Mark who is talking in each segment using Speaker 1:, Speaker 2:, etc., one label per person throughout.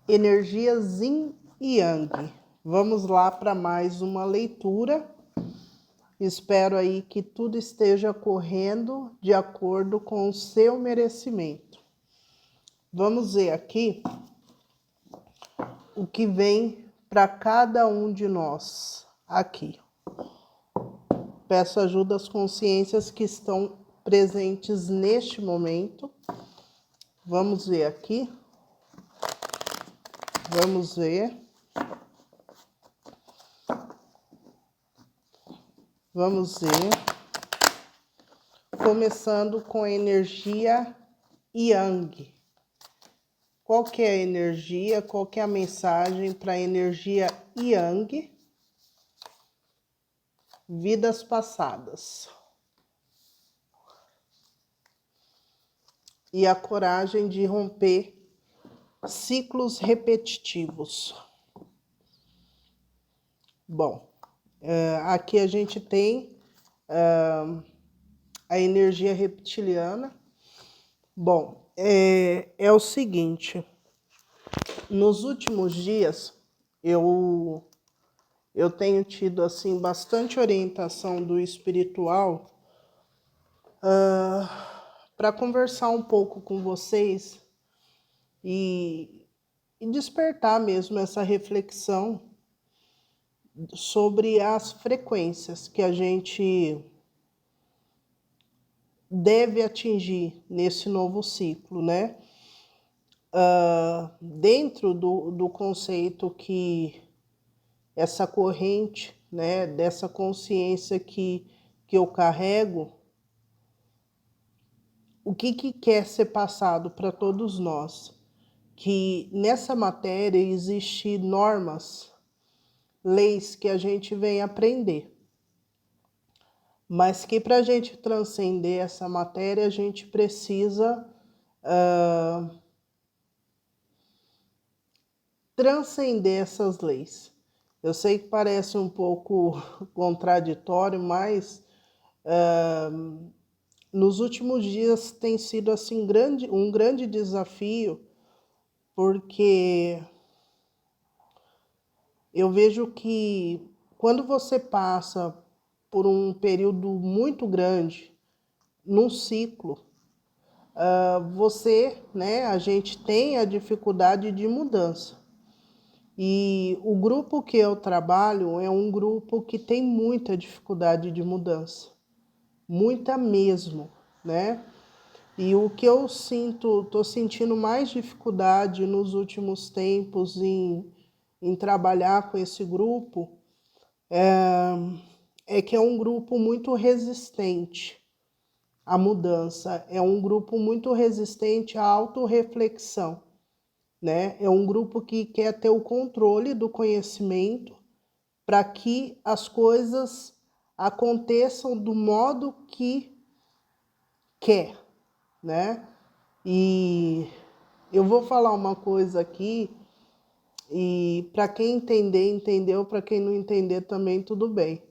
Speaker 1: Energias Yin e Yang. Vamos lá para mais uma leitura. Espero aí que tudo esteja correndo de acordo com o seu merecimento. Vamos ver aqui o que vem para cada um de nós aqui. Peço ajuda às consciências que estão presentes neste momento. Vamos ver aqui. Vamos ver. Vamos ver. Começando com a energia Yang. Qual que é a energia? Qual que é a mensagem para a energia Yang? Vidas passadas. E a coragem de romper ciclos repetitivos. Bom, aqui a gente tem a energia reptiliana. Bom, é o seguinte, nos últimos dias eu tenho tido assim bastante orientação do espiritual para conversar um pouco com vocês e despertar mesmo essa reflexão sobre as frequências que a gente deve atingir nesse novo ciclo, né? Dentro do conceito que essa corrente, né, dessa consciência que eu carrego, o que quer ser passado para todos nós? Que nessa matéria existem normas, leis que a gente vem aprender, mas que para a gente transcender essa matéria, a gente precisa transcender essas leis. Eu sei que parece um pouco contraditório, mas nos últimos dias tem sido assim um grande desafio, porque eu vejo que quando você passa por um período muito grande num ciclo, a gente tem a dificuldade de mudança. E o grupo que eu trabalho é um grupo que tem muita dificuldade de mudança, muita mesmo, né? E o que eu estou sentindo mais dificuldade nos últimos tempos em trabalhar com esse grupo é que é um grupo muito resistente à mudança, é um grupo muito resistente à autorreflexão, né? É um grupo que quer ter o controle do conhecimento para que as coisas aconteçam do modo que quer, né? E eu vou falar uma coisa aqui e para quem entender, entendeu, para quem não entender também tudo bem.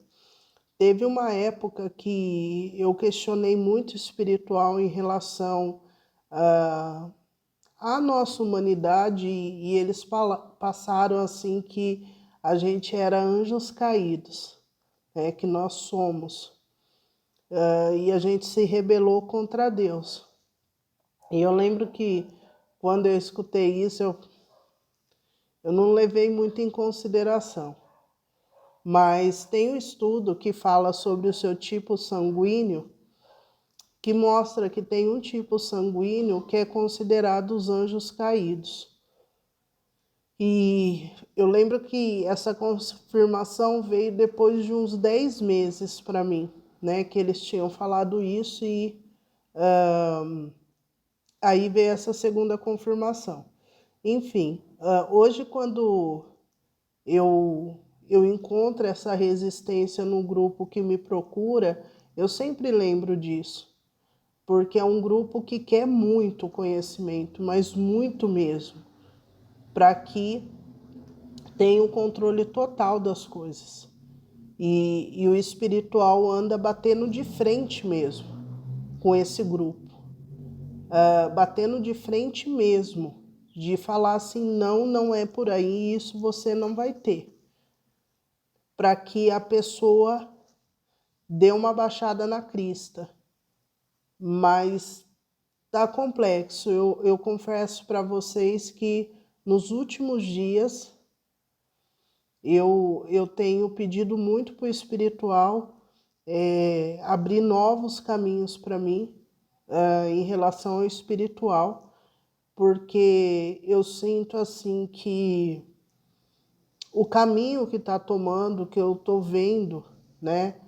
Speaker 1: Teve uma época que eu questionei muito espiritual em relação à nossa humanidade e eles passaram assim que a gente era anjos caídos, né, que nós somos, e a gente se rebelou contra Deus. E eu lembro que quando eu escutei isso, eu não levei muito em consideração. Mas tem um estudo que fala sobre o seu tipo sanguíneo, que mostra que tem um tipo sanguíneo que é considerado os anjos caídos. E eu lembro que essa confirmação veio depois de uns 10 meses para mim, né? Que eles tinham falado isso e aí veio essa segunda confirmação. Enfim, hoje quando eu encontro essa resistência no grupo que me procura, eu sempre lembro disso, porque é um grupo que quer muito conhecimento, mas muito mesmo, para que tenha o controle total das coisas. E o espiritual anda batendo de frente mesmo com esse grupo, batendo de frente mesmo, de falar assim, não, não é por aí, isso você não vai ter, para que a pessoa dê uma baixada na crista. Mas tá complexo. Eu confesso para vocês que nos últimos dias eu tenho pedido muito para o espiritual abrir novos caminhos para mim em relação ao espiritual, porque eu sinto assim que o caminho que está tomando, que eu estou vendo, né,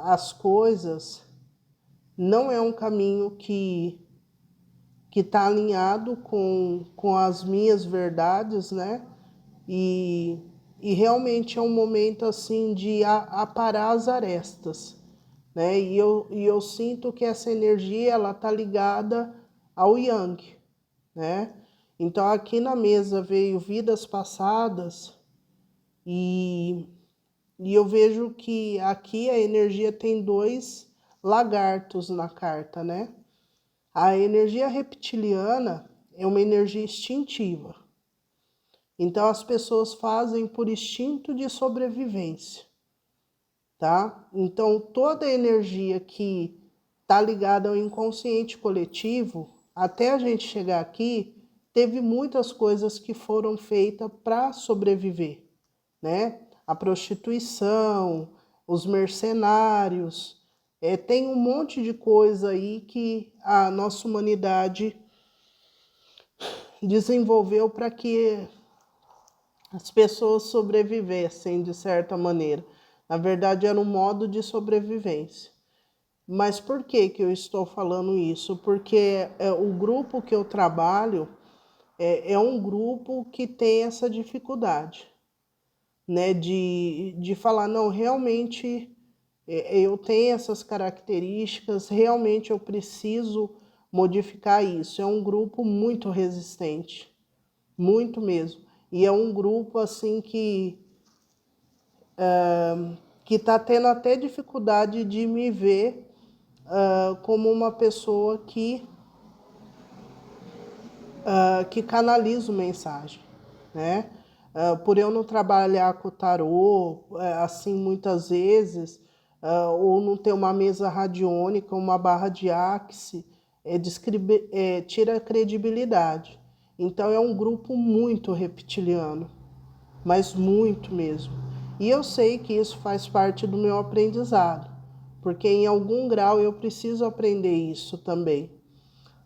Speaker 1: as coisas, não é um caminho que está alinhado com as minhas verdades, né? E realmente é um momento assim de aparar as arestas, né? E eu sinto que essa energia ela está ligada ao Yang, né? Então aqui na mesa veio vidas passadas e, e eu vejo que aqui a energia tem dois lagartos na carta, né? A energia reptiliana é uma energia instintiva. Então as pessoas fazem por instinto de sobrevivência, tá? Então toda a energia que está ligada ao inconsciente coletivo, até a gente chegar aqui, teve muitas coisas que foram feitas para sobreviver, né? A prostituição, os mercenários, tem um monte de coisa aí que a nossa humanidade desenvolveu para que as pessoas sobrevivessem de certa maneira. Na verdade, era um modo de sobrevivência. Mas por que eu estou falando isso? Porque o grupo que eu trabalho é um grupo que tem essa dificuldade, né? De falar, não, realmente eu tenho essas características, realmente eu preciso modificar isso. É um grupo muito resistente, muito mesmo. E é um grupo assim que está tendo até dificuldade de me ver como uma pessoa que canaliza mensagem, né? Por eu não trabalhar com o tarô, assim, muitas vezes, ou não ter uma mesa radiônica, uma barra de Axis, tira a credibilidade. Então, é um grupo muito reptiliano, mas muito mesmo. E eu sei que isso faz parte do meu aprendizado, porque em algum grau eu preciso aprender isso também.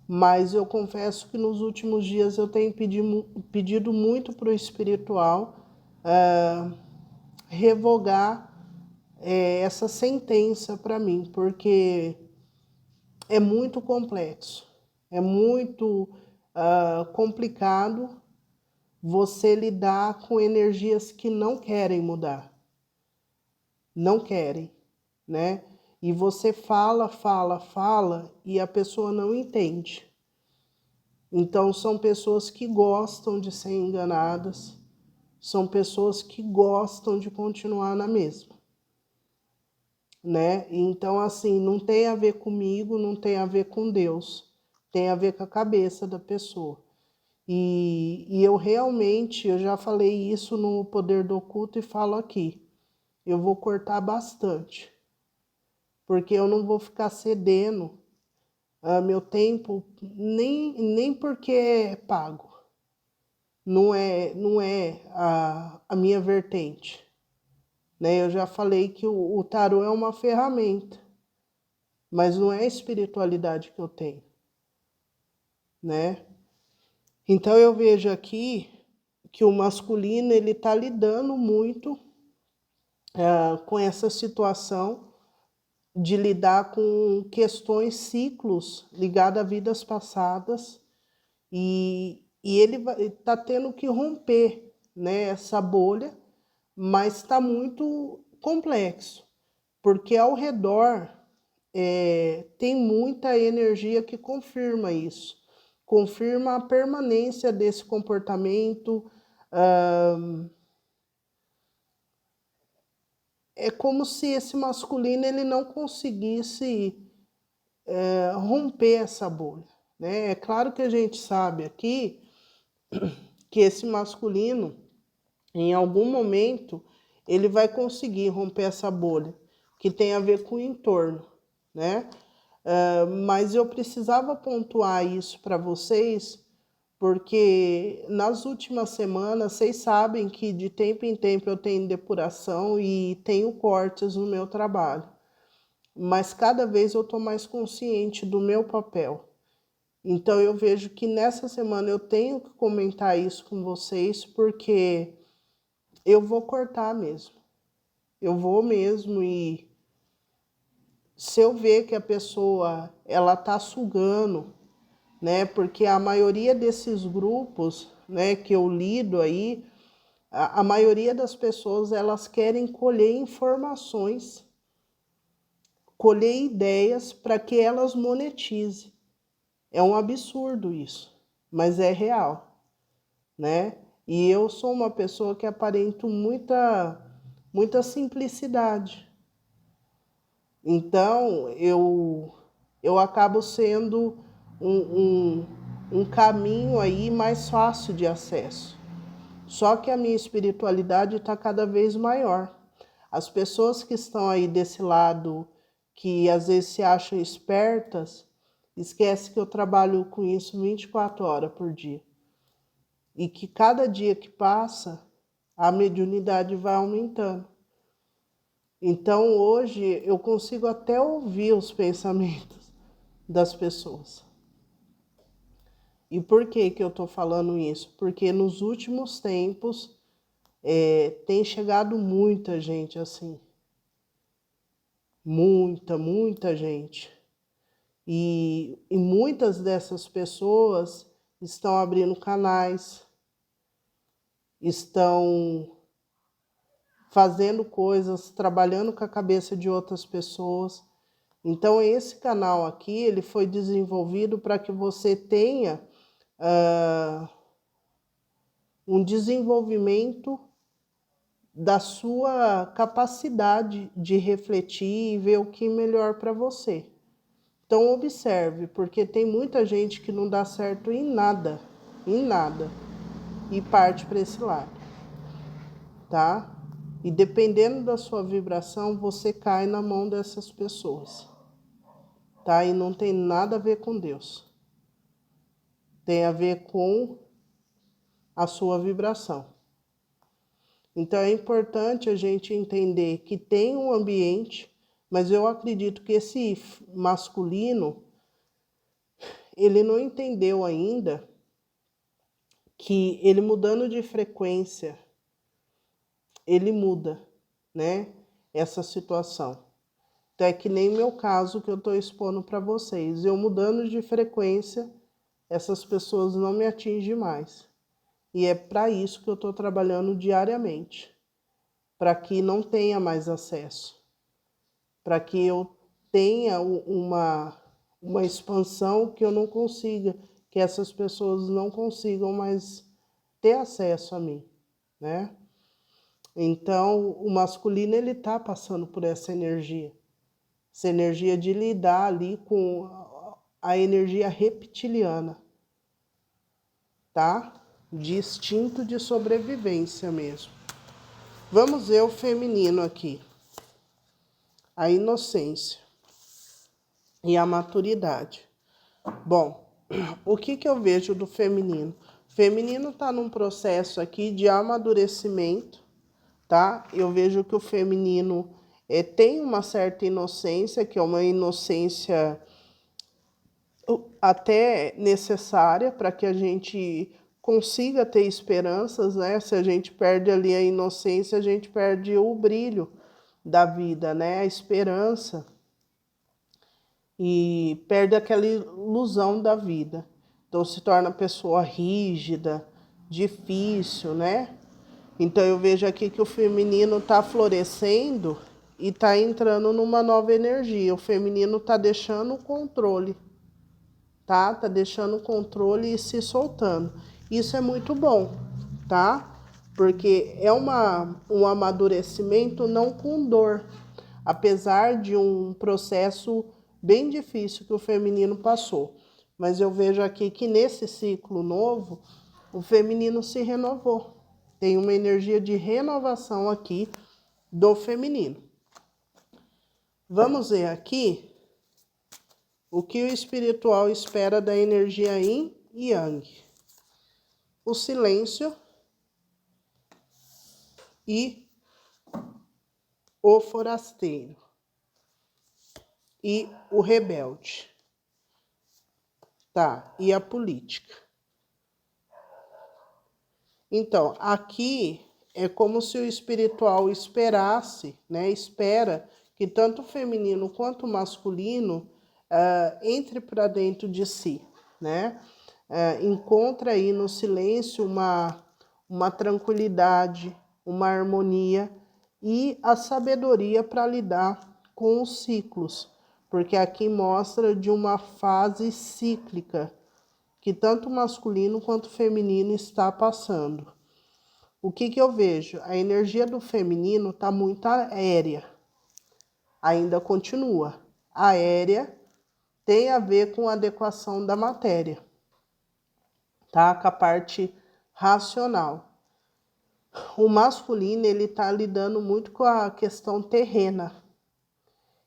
Speaker 1: Mas eu confesso que nos últimos dias eu tenho pedido muito para o espiritual revogar essa sentença para mim, porque é muito complexo, é muito complicado você lidar com energias que não querem mudar, não querem, né? E você fala, fala, fala e a pessoa não entende. Então, são pessoas que gostam de ser enganadas, são pessoas que gostam de continuar na mesma, né? Então, assim, não tem a ver comigo, não tem a ver com Deus, tem a ver com a cabeça da pessoa. E eu realmente, eu já falei isso no Poder do Oculto e falo aqui, eu vou cortar bastante, porque eu não vou ficar cedendo meu tempo, nem porque é pago. Não é a minha vertente, né? Eu já falei que o tarô é uma ferramenta, mas não é a espiritualidade que eu tenho, né? Então eu vejo aqui que o masculino ele está lidando muito com essa situação de lidar com questões, ciclos ligados a vidas passadas e ele está tendo que romper, né, essa bolha, mas está muito complexo, porque ao redor tem muita energia que confirma isso, confirma a permanência desse comportamento. É como se esse masculino ele não conseguisse romper essa bolha, né? É claro que a gente sabe aqui que esse masculino, em algum momento, ele vai conseguir romper essa bolha, que tem a ver com o entorno, né? Mas eu precisava pontuar isso para vocês, porque nas últimas semanas, vocês sabem que de tempo em tempo eu tenho depuração e tenho cortes no meu trabalho, mas cada vez eu estou mais consciente do meu papel. Então eu vejo que nessa semana eu tenho que comentar isso com vocês, porque eu vou cortar mesmo. Eu vou mesmo, e se eu ver que a pessoa ela tá sugando, né? Porque a maioria desses grupos, né, que eu lido aí, a maioria das pessoas elas querem colher informações, colher ideias para que elas monetizem. É um absurdo isso, mas é real, né? E eu sou uma pessoa que aparento muita simplicidade. Então, eu acabo sendo um caminho aí mais fácil de acesso. Só que a minha espiritualidade está cada vez maior. As pessoas que estão aí desse lado, que às vezes se acham espertas, esquece que eu trabalho com isso 24 horas por dia. E que cada dia que passa, a mediunidade vai aumentando. Então, hoje, eu consigo até ouvir os pensamentos das pessoas. E por que que eu estou falando isso? Porque nos últimos tempos tem chegado muita gente assim. Muita gente. E muitas dessas pessoas estão abrindo canais, estão fazendo coisas, trabalhando com a cabeça de outras pessoas. Então, esse canal aqui, ele foi desenvolvido para que você tenha um desenvolvimento da sua capacidade de refletir e ver o que é melhor para você. Então, observe, porque tem muita gente que não dá certo em nada, e parte para esse lado, tá? E dependendo da sua vibração, você cai na mão dessas pessoas, tá? E não tem nada a ver com Deus. Tem a ver com a sua vibração. Então é importante a gente entender que tem um ambiente, mas eu acredito que esse masculino, ele não entendeu ainda que ele mudando de frequência, ele muda, né, essa situação. Então é que nem meu caso que eu estou expondo para vocês. Eu mudando de frequência, essas pessoas não me atingem mais. E é para isso que eu estou trabalhando diariamente, para que não tenha mais acesso, para que eu tenha uma expansão que eu não consiga, que essas pessoas não consigam mais ter acesso a mim, né? Então, o masculino, ele está passando por essa energia de lidar ali com a energia reptiliana, tá? De instinto de sobrevivência mesmo. Vamos ver o feminino aqui. A inocência e a maturidade. Bom, o que eu vejo do feminino? O feminino está num processo aqui de amadurecimento, tá? Eu vejo que o feminino tem uma certa inocência, que é uma inocência até necessária para que a gente consiga ter esperanças, né? Se a gente perde ali a inocência, a gente perde o brilho da vida, né? A esperança, e perde aquela ilusão da vida. Então se torna pessoa rígida, difícil, né? Então eu vejo aqui que o feminino está florescendo e está entrando numa nova energia. O feminino está deixando o controle, tá? Tá deixando o controle e se soltando. Isso é muito bom, tá? Porque é um amadurecimento não com dor, apesar de um processo bem difícil que o feminino passou. Mas eu vejo aqui que nesse ciclo novo, O feminino se renovou. Tem uma energia de renovação aqui do feminino. Vamos ver aqui o que o espiritual espera da energia yin e yang. O silêncio e o forasteiro e o rebelde, tá? E a política. Então, aqui é como se o espiritual esperasse, né? Espera que tanto o feminino quanto o masculino entre para dentro de si, né? Encontra aí no silêncio uma tranquilidade, uma harmonia e a sabedoria para lidar com os ciclos, porque aqui mostra de uma fase cíclica que tanto o masculino quanto o feminino está passando. O que eu vejo? A energia do feminino está muito aérea, ainda continua. Aérea tem a ver com a adequação da matéria, tá? Com a parte racional. O masculino, ele está lidando muito com a questão terrena.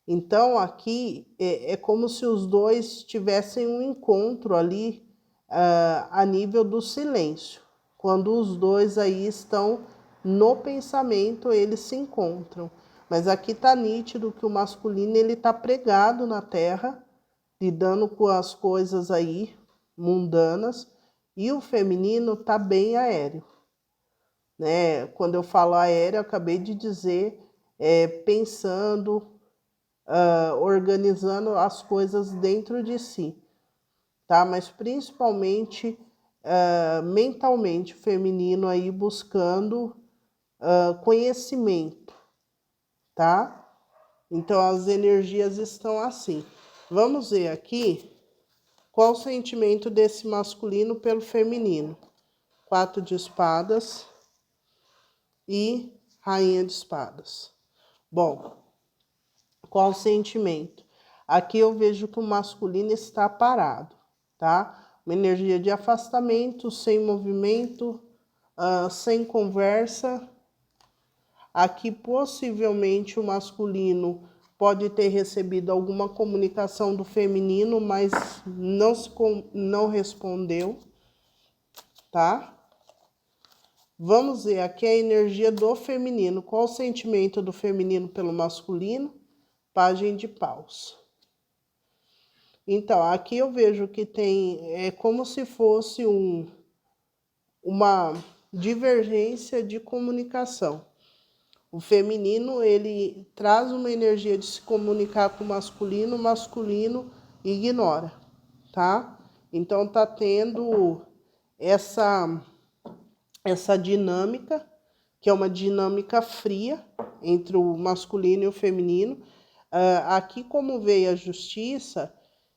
Speaker 1: Então, aqui é como se os dois tivessem um encontro ali a nível do silêncio. Quando os dois aí estão no pensamento, eles se encontram. Mas aqui está nítido que o masculino, ele está pregado na terra, lidando com as coisas aí mundanas, e o feminino está bem aéreo. Né? Quando eu falo aéreo, eu acabei de dizer pensando, organizando as coisas dentro de si, tá? Mas principalmente mentalmente feminino aí buscando conhecimento, tá? Então as energias estão assim. Vamos ver aqui qual o sentimento desse masculino pelo feminino. 4 de espadas e rainha de espadas. Bom, qual o sentimento? Aqui eu vejo que o masculino está parado, tá? Uma energia de afastamento, sem movimento, sem conversa. Aqui possivelmente o masculino pode ter recebido alguma comunicação do feminino, mas não respondeu, tá? Vamos ver aqui a energia do feminino. Qual o sentimento do feminino pelo masculino? Pajem de paus. Então, aqui eu vejo que é como se fosse uma divergência de comunicação. O feminino, ele traz uma energia de se comunicar com o masculino ignora, tá? Então, tá tendo essa dinâmica, que é uma dinâmica fria entre o masculino e o feminino. Aqui, como veio a justiça,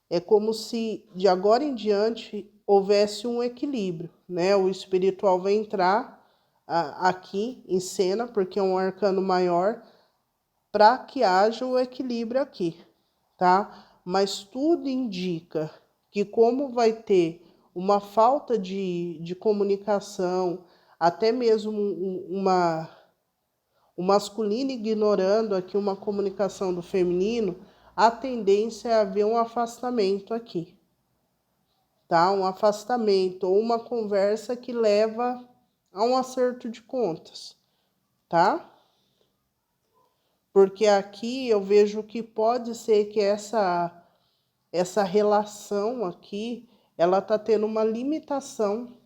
Speaker 1: é como se de agora em diante houvesse um equilíbrio, né? O espiritual vai entrar aqui em cena, porque é um arcano maior, para que haja o equilíbrio aqui, tá? Mas tudo indica que como vai ter uma falta de comunicação, até mesmo o masculino ignorando aqui uma comunicação do feminino, a tendência é haver um afastamento aqui, tá? Um afastamento ou uma conversa que leva a um acerto de contas, tá? Porque aqui eu vejo que pode ser que essa relação aqui, ela tá tendo uma limitação.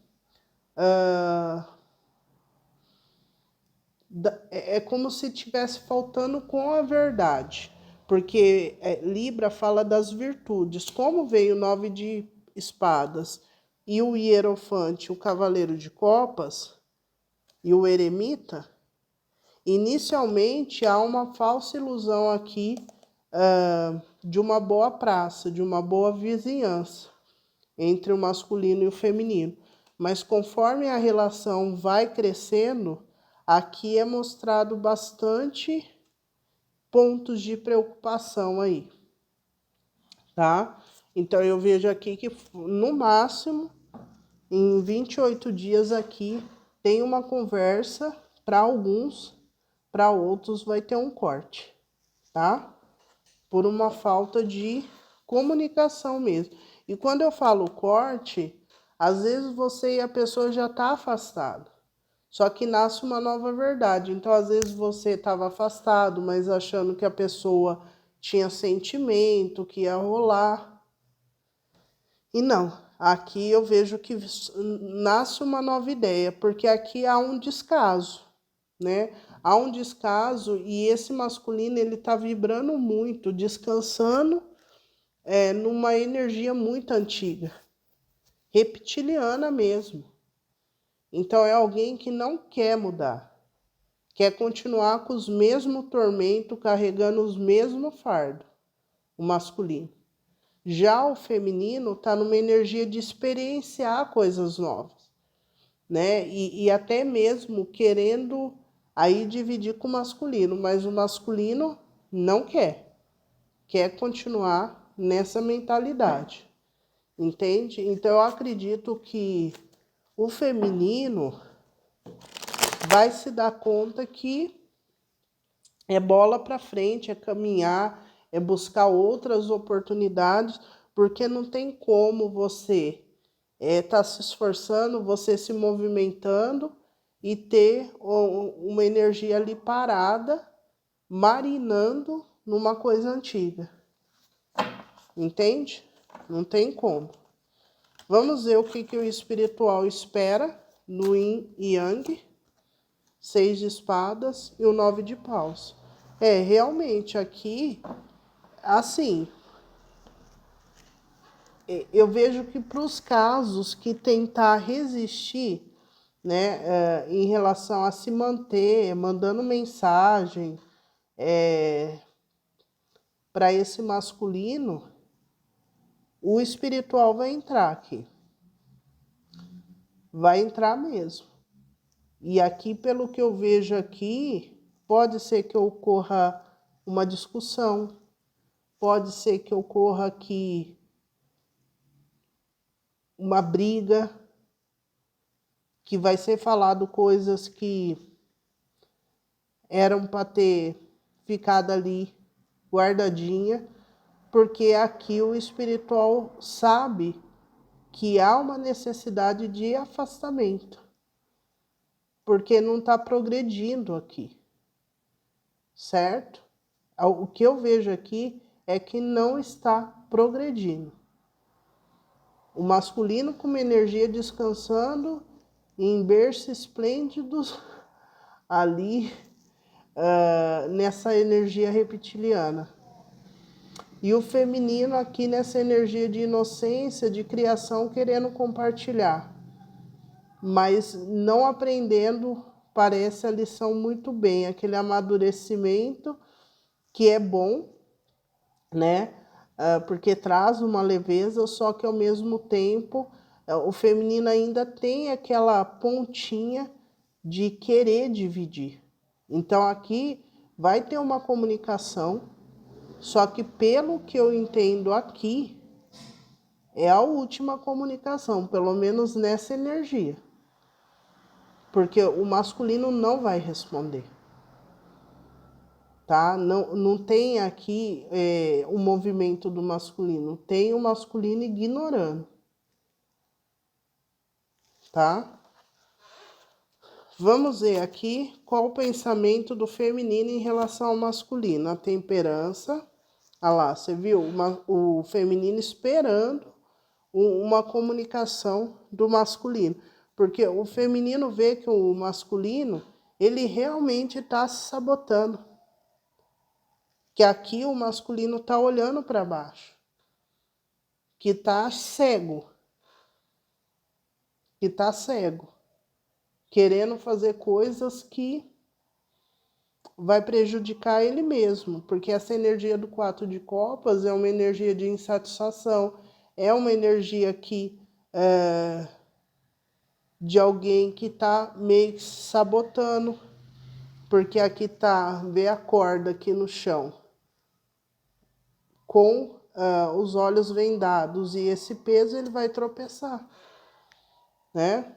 Speaker 1: É como se estivesse faltando com a verdade, porque Libra fala das virtudes. Como veio o 9 de espadas e o hierofante, o cavaleiro de copas e o eremita, inicialmente há uma falsa ilusão aqui de uma boa praça, de uma boa vizinhança entre o masculino e o feminino. Mas conforme a relação vai crescendo, aqui é mostrado bastante pontos de preocupação aí, tá? Então eu vejo aqui que no máximo em 28 dias aqui tem uma conversa para alguns, para outros vai ter um corte, tá? Por uma falta de comunicação mesmo. E quando eu falo corte, às vezes você e a pessoa já está afastado. Só que nasce uma nova verdade. Então, às vezes você estava afastado, mas achando que a pessoa tinha sentimento, que ia rolar. E não, aqui eu vejo que nasce uma nova ideia, porque aqui há um descaso, né? Há um descaso e esse masculino ele está vibrando muito, descansando numa energia muito antiga, reptiliana mesmo. Então é alguém que não quer mudar, quer continuar com os mesmos tormentos, carregando os mesmos fardos, o masculino. Já o feminino está numa energia de experienciar coisas novas, né? E até mesmo querendo aí dividir com o masculino, mas o masculino não quer continuar nessa mentalidade, entende? Então eu acredito que o feminino vai se dar conta que é bola para frente, é caminhar, é buscar outras oportunidades, porque não tem como você tá se esforçando, você se movimentando e ter uma energia ali parada, marinando numa coisa antiga. Entende? Não tem como. Vamos ver o que o espiritual espera no Yin e Yang, 6 de espadas e o 9 de paus. Realmente aqui, assim, eu vejo que para os casos que tentar resistir, né, em relação a se manter, mandando mensagem para esse masculino, o espiritual vai entrar aqui. Vai entrar mesmo. E aqui, pelo que eu vejo aqui, pode ser que ocorra uma discussão, pode ser que ocorra aqui uma briga, que vai ser falado coisas que eram para ter ficado ali guardadinha, porque aqui o espiritual sabe que há uma necessidade de afastamento, porque não está progredindo aqui, certo? O que eu vejo aqui é que não está progredindo. O masculino com uma energia descansando em berço esplêndidos ali nessa energia reptiliana. E o feminino aqui nessa energia de inocência, de criação, querendo compartilhar. Mas não aprendendo, parece a lição muito bem. Aquele amadurecimento que é bom, né? Porque traz uma leveza, só que ao mesmo tempo o feminino ainda tem aquela pontinha de querer dividir. Então aqui vai ter uma comunicação, só que pelo que eu entendo aqui, é a última comunicação, pelo menos nessa energia. Porque o masculino não vai responder. Tá? Não tem aqui o movimento do masculino, tem o masculino ignorando. Tá? Vamos ver aqui qual o pensamento do feminino em relação ao masculino. A temperança. Olha lá, você viu o feminino esperando uma comunicação do masculino. Porque o feminino vê que o masculino, ele realmente está se sabotando. Que aqui o masculino está olhando para baixo. Que está cego. Que está cego. Querendo fazer coisas que vai prejudicar ele mesmo, porque essa energia do 4 de copas é uma energia de insatisfação, é uma energia que de alguém que está meio sabotando, porque aqui tá, vê a corda aqui no chão, com os olhos vendados, e esse peso ele vai tropeçar. né?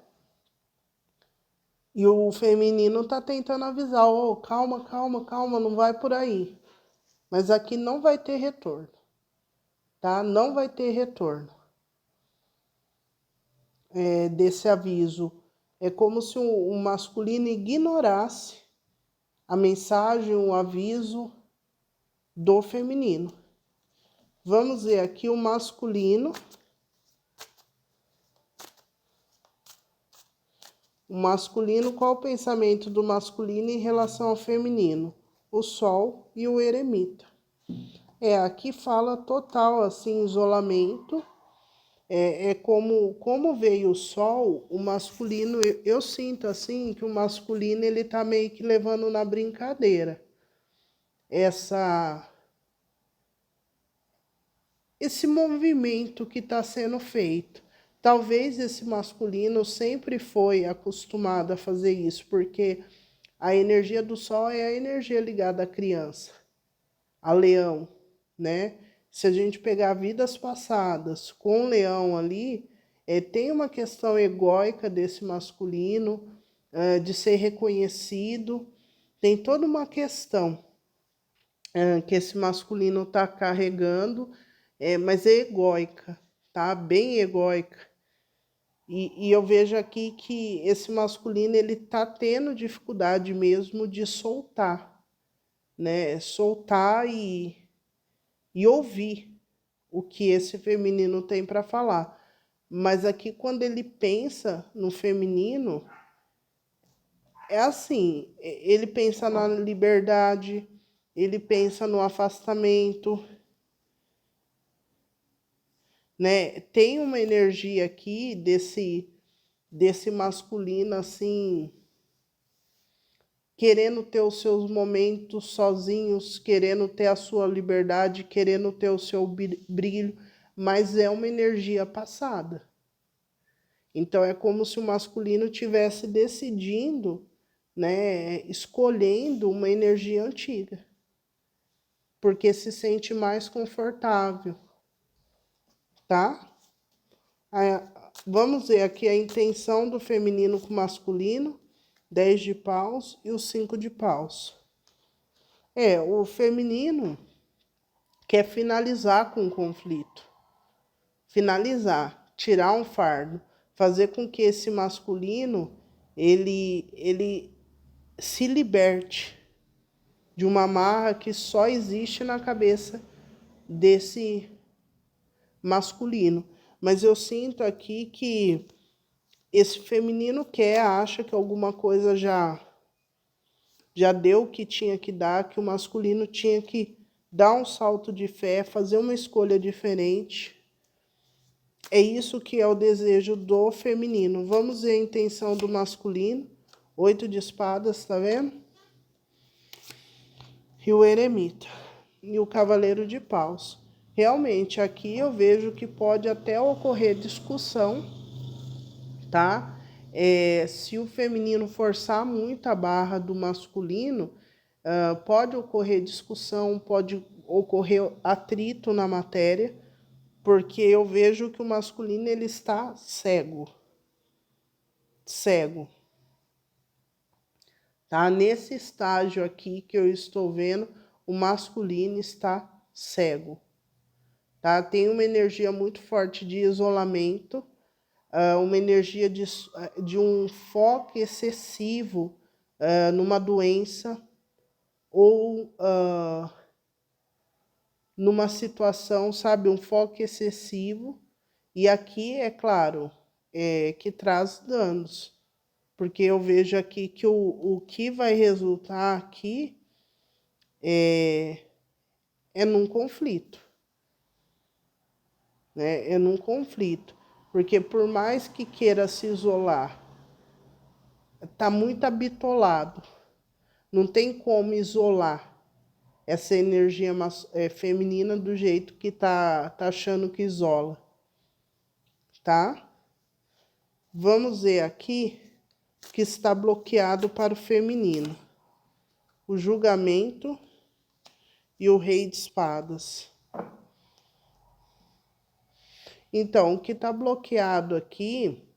Speaker 1: E o feminino tá tentando avisar, ô, calma, calma, calma, não vai por aí. Mas aqui não vai ter retorno, tá? Não vai ter retorno desse aviso. É como se o masculino ignorasse a mensagem, o aviso do feminino. Vamos ver aqui o masculino. O masculino, qual o pensamento do masculino em relação ao feminino? O sol e o eremita. Aqui fala total, assim, isolamento. Como veio o sol, o masculino, eu sinto, assim, que o masculino, ele tá meio que levando na brincadeira esse movimento que está sendo feito. Talvez esse masculino sempre foi acostumado a fazer isso, porque a energia do sol é a energia ligada à criança, a leão, né? Se a gente pegar vidas passadas com o leão ali, tem uma questão egóica desse masculino, de ser reconhecido, tem toda uma questão que esse masculino está carregando, mas é egóica, tá? Bem egóica. E eu vejo aqui que esse masculino ele tá tendo dificuldade mesmo de soltar, né? Soltar e ouvir o que esse feminino tem para falar. Mas aqui quando ele pensa no feminino, é assim, ele pensa na liberdade, ele pensa no afastamento, né? Tem uma energia aqui desse masculino assim, querendo ter os seus momentos sozinhos, querendo ter a sua liberdade, querendo ter o seu brilho, mas é uma energia passada. Então é como se o masculino tivesse decidindo, né, escolhendo uma energia antiga, porque se sente mais confortável, tá? Vamos ver aqui a intenção do feminino com o masculino, 10 de paus e o 5 de paus. O feminino quer finalizar com o conflito, finalizar, tirar um fardo, fazer com que esse masculino ele se liberte de uma amarra que só existe na cabeça desse masculino. Mas eu sinto aqui que esse feminino acha que alguma coisa já deu o que tinha que dar, que o masculino tinha que dar um salto de fé, fazer uma escolha diferente. É isso que é o desejo do feminino. Vamos ver a intenção do masculino. 8 de espadas, tá vendo? E o eremita. E o cavaleiro de paus. Realmente, aqui eu vejo que pode até ocorrer discussão, tá? Se o feminino forçar muito a barra do masculino, pode ocorrer discussão, pode ocorrer atrito na matéria, porque eu vejo que o masculino ele está cego. Cego. Tá? Nesse estágio aqui que eu estou vendo, o masculino está cego. Tá? Tem uma energia muito forte de isolamento, uma energia de um foco excessivo numa doença ou numa situação, sabe, um foco excessivo. E aqui, é claro, que traz danos, porque eu vejo aqui que o que vai resultar aqui é num conflito, né? É num conflito, porque por mais que queira se isolar, tá muito habitolado, não tem como isolar essa energia feminina do jeito que tá achando que isola, tá? Vamos ver aqui que está bloqueado para o feminino. O julgamento e o rei de espadas. Então, o que está bloqueado aqui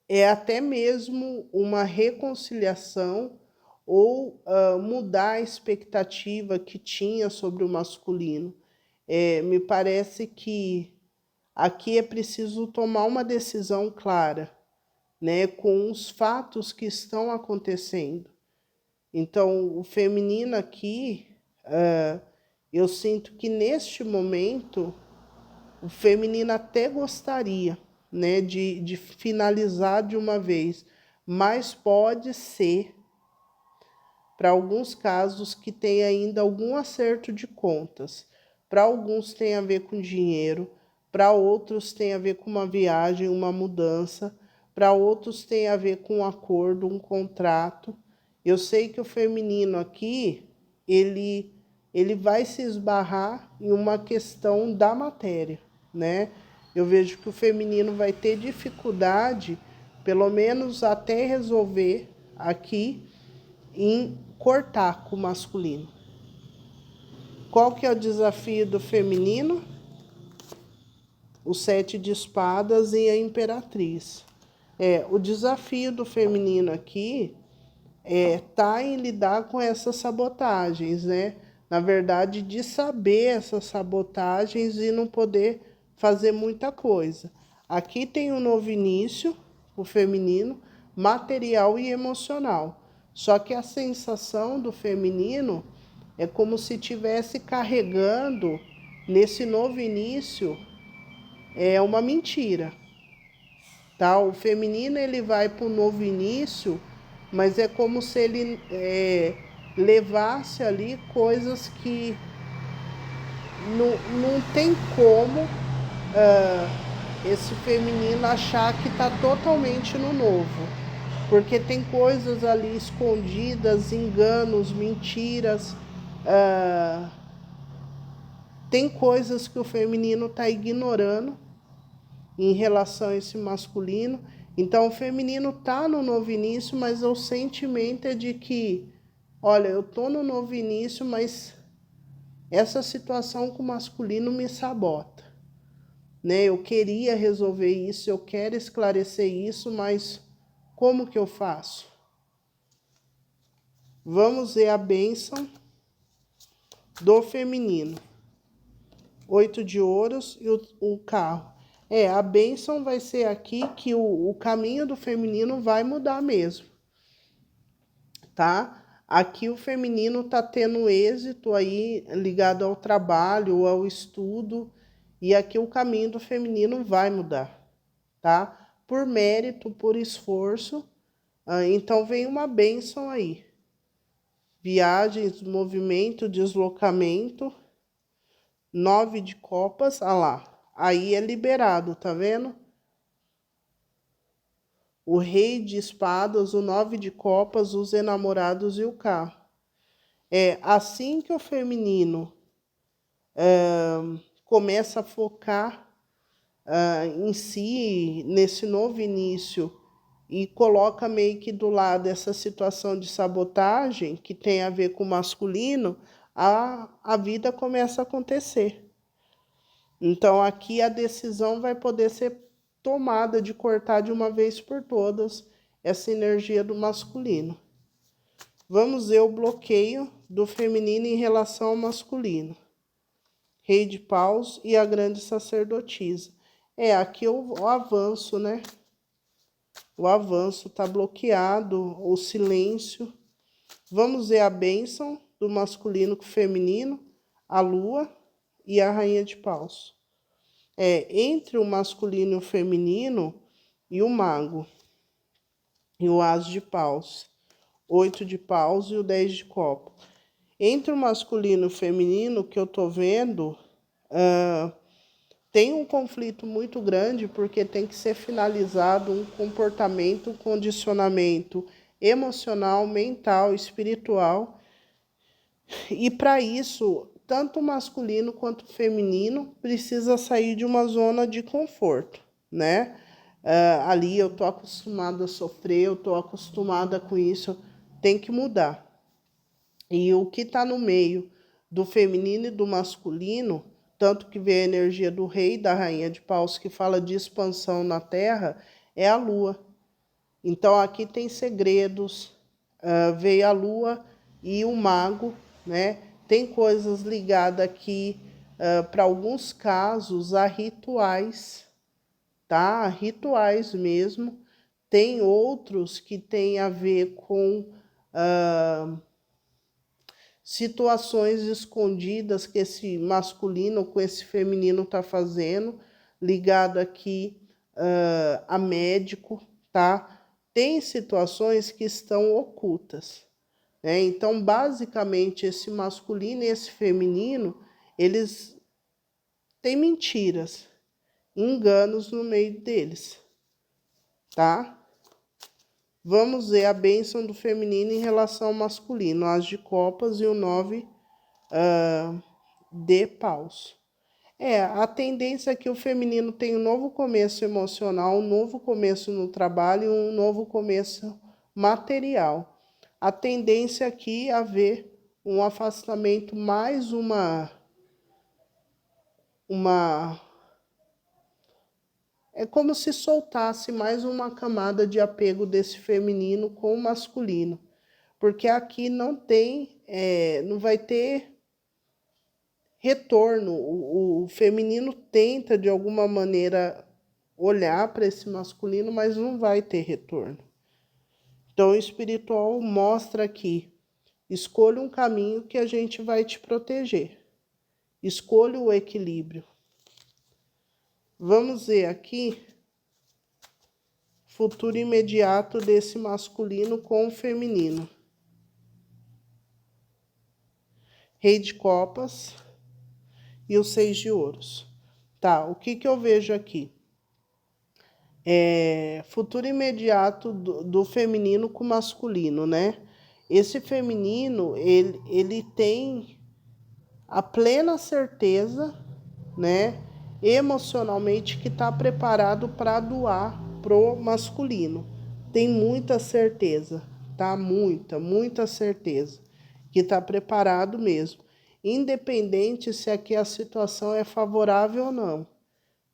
Speaker 1: é até mesmo uma reconciliação ou mudar a expectativa que tinha sobre o masculino. Me parece que aqui é preciso tomar uma decisão clara, né, com os fatos que estão acontecendo. Então, o feminino aqui, eu sinto que neste momento, o feminino até gostaria, né, de finalizar de uma vez, mas pode ser, para alguns casos, que tem ainda algum acerto de contas. Para alguns tem a ver com dinheiro, para outros tem a ver com uma viagem, uma mudança, para outros tem a ver com um acordo, um contrato. Eu sei que o feminino aqui, ele vai se esbarrar em uma questão da matéria, né? Eu vejo que o feminino vai ter dificuldade, pelo menos até resolver aqui, em cortar com o masculino. Qual que é o desafio do feminino? O 7 de espadas e a imperatriz. O desafio do feminino aqui tá em lidar com essas sabotagens, né? Na verdade, de saber essas sabotagens e não poder fazer muita coisa. Aqui tem um novo início, o feminino, material e emocional. Só que a sensação do feminino é como se estivesse carregando nesse novo início uma mentira, tá? O feminino ele vai para um novo início, mas é como se ele levasse ali coisas que não tem como esse feminino achar que está totalmente no novo, porque tem coisas ali escondidas, enganos, mentiras, tem coisas que o feminino está ignorando em relação a esse masculino. Então, o feminino está no novo início, mas o sentimento é de que, olha, eu estou no novo início, mas essa situação com o masculino me sabota, né? Eu queria resolver isso, eu quero esclarecer isso, mas como que eu faço? Vamos ver a bênção do feminino. 8 de ouros e o carro. A bênção vai ser aqui que o caminho do feminino vai mudar mesmo, tá? Aqui o feminino tá tendo êxito aí ligado ao trabalho, ao estudo, e aqui o caminho do feminino vai mudar, tá? Por mérito, por esforço, então vem uma bênção aí. Viagens, movimento, deslocamento, 9 de copas, lá. Aí é liberado, tá vendo? O rei de espadas, o 9 de copas, os enamorados e o carro. Assim que o feminino começa a focar em si, nesse novo início, e coloca meio que do lado essa situação de sabotagem, que tem a ver com o masculino, a vida começa a acontecer. Então, aqui a decisão vai poder ser tomada de cortar de uma vez por todas essa energia do masculino. Vamos ver o bloqueio do feminino em relação ao masculino. Rei de paus e a grande sacerdotisa. Aqui o avanço, né? O avanço está bloqueado, o silêncio. Vamos ver a bênção do masculino com o feminino, a lua e a rainha de paus. Entre o masculino e o feminino e o mago. E o as de paus. 8 de paus e o 10 de copa. Entre o masculino e o feminino, que eu tô vendo, tem um conflito muito grande, porque tem que ser finalizado um comportamento, um condicionamento emocional, mental, espiritual. E para isso, tanto o masculino quanto o feminino precisa sair de uma zona de conforto, né? Ali eu tô acostumada a sofrer, eu tô acostumada com isso, tem que mudar. E o que está no meio do feminino e do masculino, tanto que vê a energia do rei e da rainha de paus, que fala de expansão na terra, é a lua. Então, aqui tem segredos, veio a lua e o mago, né? Tem coisas ligadas aqui, para alguns casos, a rituais, tá? Rituais mesmo. Tem outros que têm a ver com situações escondidas que esse masculino com esse feminino está fazendo, ligado aqui a médico, tá? Tem situações que estão ocultas, né? Então, basicamente, esse masculino e esse feminino, eles têm mentiras, enganos no meio deles, tá? Vamos ver a bênção do feminino em relação ao masculino, as de copas e o 9 de paus. A tendência é que o feminino tem um novo começo emocional, um novo começo no trabalho e um novo começo material. A tendência aqui é haver um afastamento, mais é como se soltasse mais uma camada de apego desse feminino com o masculino. Porque aqui não tem, não vai ter retorno. O feminino tenta, de alguma maneira, olhar para esse masculino, mas não vai ter retorno. Então, o espiritual mostra aqui: escolha um caminho que a gente vai te proteger. Escolha o equilíbrio. Vamos ver aqui futuro imediato desse masculino com o feminino. Rei de copas e o 6 de ouros. Tá, o que eu vejo aqui? Futuro imediato do feminino com o masculino, né? Esse feminino, ele tem a plena certeza, né, emocionalmente, que está preparado para doar pro masculino. Tem muita certeza, tá? Muita certeza que está preparado mesmo. Independente se aqui a situação é favorável ou não,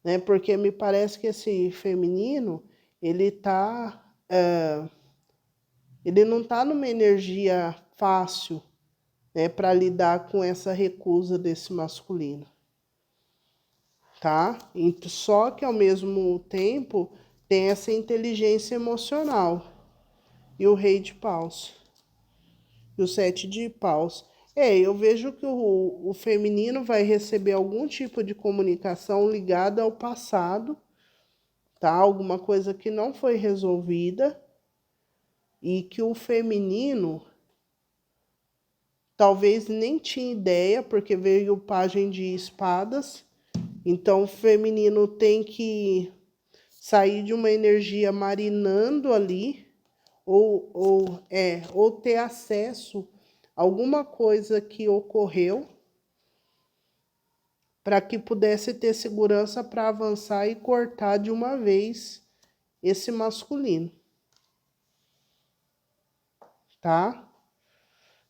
Speaker 1: né? Porque me parece que esse feminino, ele não está numa energia fácil, né, para lidar com essa recusa desse masculino, tá? Só que ao mesmo tempo tem essa inteligência emocional. E o rei de paus e o 7 de paus. Eu vejo que o feminino vai receber algum tipo de comunicação ligada ao passado, tá? Alguma coisa que não foi resolvida, e que o feminino talvez nem tinha ideia, porque veio o pajem de espadas. Então o feminino tem que sair de uma energia marinando ali, ou ter acesso a alguma coisa que ocorreu, para que pudesse ter segurança para avançar e cortar de uma vez esse masculino, tá?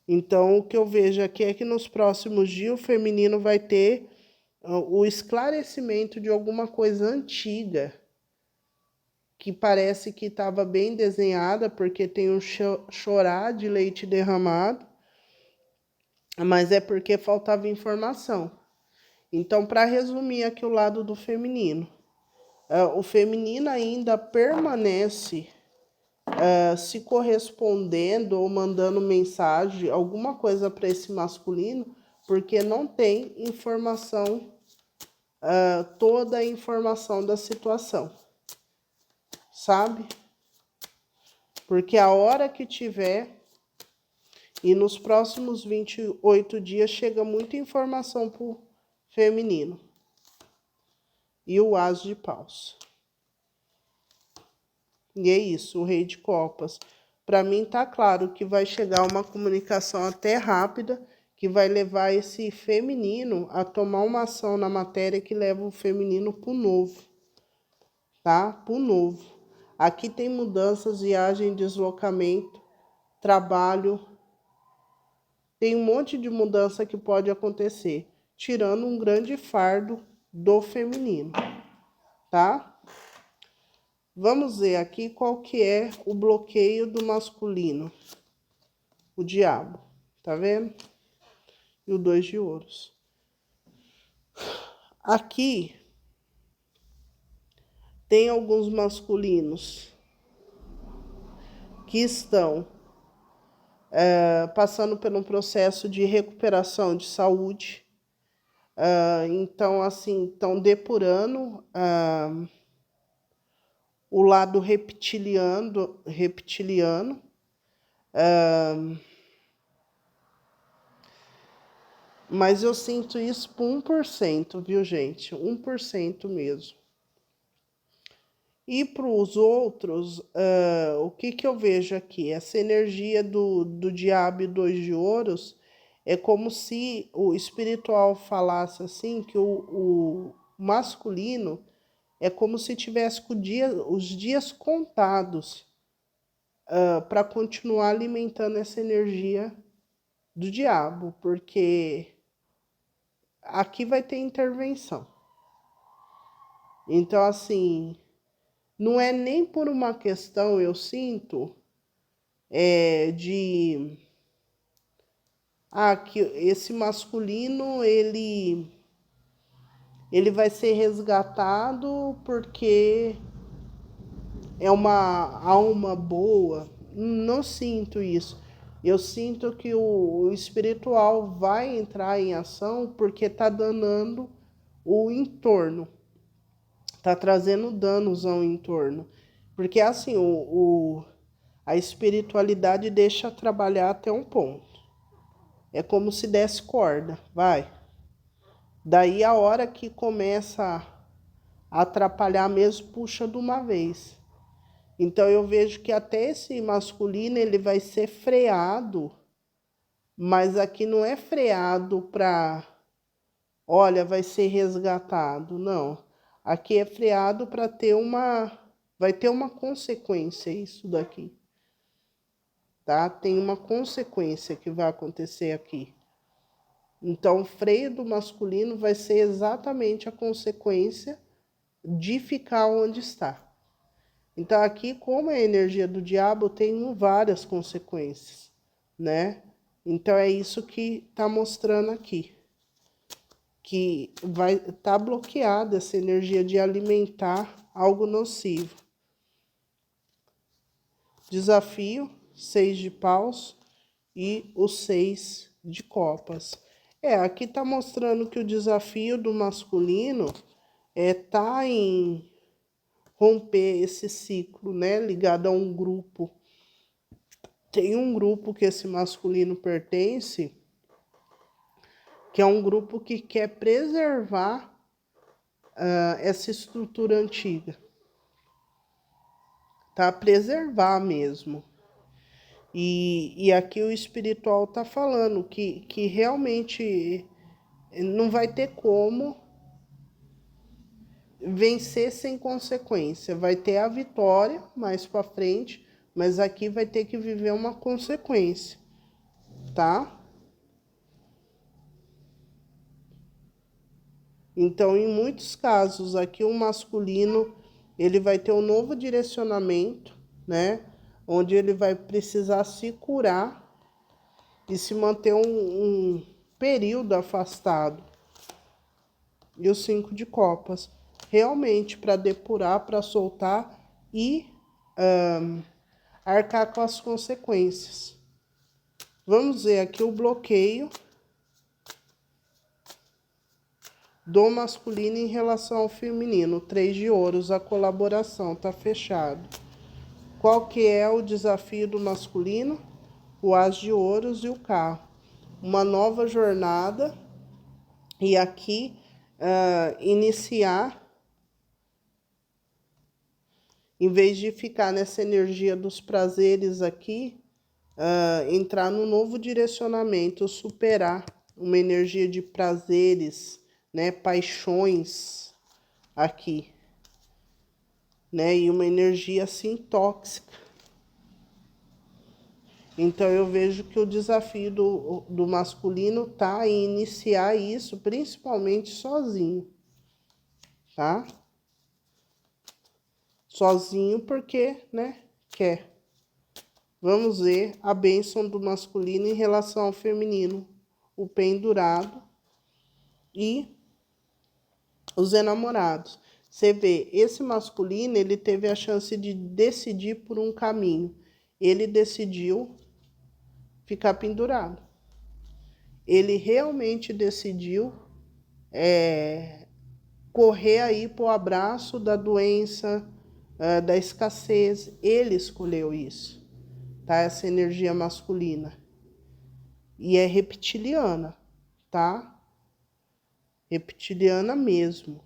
Speaker 1: Então, o que eu vejo aqui é que nos próximos dias o feminino vai ter o esclarecimento de alguma coisa antiga, que parece que estava bem desenhada, porque tem um chorar de leite derramado, mas é porque faltava informação. Então, para resumir aqui o lado do feminino, o feminino ainda permanece se correspondendo ou mandando mensagem, alguma coisa para esse masculino, porque não tem informação, toda a informação da situação, sabe? Porque a hora que tiver, e nos próximos 28 dias, chega muita informação para o feminino. E o as de paus. E é isso, o rei de copas. Para mim tá claro que vai chegar uma comunicação até rápida, que vai levar esse feminino a tomar uma ação na matéria que leva o feminino pro novo, tá? Pro novo. Aqui tem mudanças, viagem, deslocamento, trabalho. Tem um monte de mudança que pode acontecer, tirando um grande fardo do feminino, tá? Vamos ver aqui qual que é o bloqueio do masculino. O diabo, tá vendo? E o 2 de ouros. Aqui tem alguns masculinos que estão passando por um processo de recuperação de saúde. Então, assim, estão depurando o lado reptiliano. Mas eu sinto isso por 1%, viu, gente? 1% mesmo. E para os outros, o que eu vejo aqui? Essa energia do diabo e 2 de ouros é como se o espiritual falasse assim, que o masculino é como se tivesse com os dias contados para continuar alimentando essa energia do diabo, porque aqui vai ter intervenção. Então, assim, não é nem por uma questão, eu sinto, que esse masculino, ele vai ser resgatado porque é uma alma boa. Não sinto isso. Eu sinto que o espiritual vai entrar em ação porque está danando o entorno. Está trazendo danos ao entorno. Porque assim, a espiritualidade deixa trabalhar até um ponto. É como se desse corda, vai. Daí a hora que começa a atrapalhar mesmo, puxa de uma vez. Então eu vejo que até esse masculino ele vai ser freado, mas aqui não é freado para, olha, vai ser resgatado, não. Aqui é freado para vai ter uma consequência isso daqui. Tá? Tem uma consequência que vai acontecer aqui. Então, o freio do masculino vai ser exatamente a consequência de ficar onde está. Então, aqui, como é a energia do diabo, tem várias consequências, né? Então, é isso que está mostrando aqui. Que vai estar bloqueada essa energia de alimentar algo nocivo. Desafio, 6 de paus e o 6 de copas. Aqui está mostrando que o desafio do masculino tá em romper esse ciclo, né? Ligado a um grupo. Tem um grupo que esse masculino pertence, que é um grupo que quer preservar essa estrutura antiga. Tá? Preservar mesmo. E aqui o espiritual está falando que realmente não vai ter como vencer sem consequência. Vai ter a vitória mais para frente, mas aqui vai ter que viver uma consequência, tá? Então, em muitos casos, aqui o masculino, ele vai ter um novo direcionamento, né? Onde ele vai precisar se curar e se manter um período afastado. E o 5 de copas, realmente para depurar, para soltar e arcar com as consequências. Vamos ver aqui o bloqueio do masculino em relação ao feminino. 3 de ouros, a colaboração, está fechado. Qual que é o desafio do masculino? O as de ouros e o carro. Uma nova jornada e aqui iniciar, em vez de ficar nessa energia dos prazeres aqui, entrar num novo direcionamento, superar uma energia de prazeres, né, paixões aqui, né, e uma energia assim tóxica. Então eu vejo que o desafio do masculino tá em iniciar isso, principalmente sozinho, tá? sozinho porque, né, quer. Vamos ver a bênção do masculino em relação ao feminino, o pendurado e os enamorados. Você vê, esse masculino, ele teve a chance de decidir por um caminho. Ele decidiu ficar pendurado. Ele realmente decidiu correr aí para o abraço da doença, da escassez. Ele escolheu isso, tá? Essa energia masculina. E é reptiliana, tá? Reptiliana mesmo.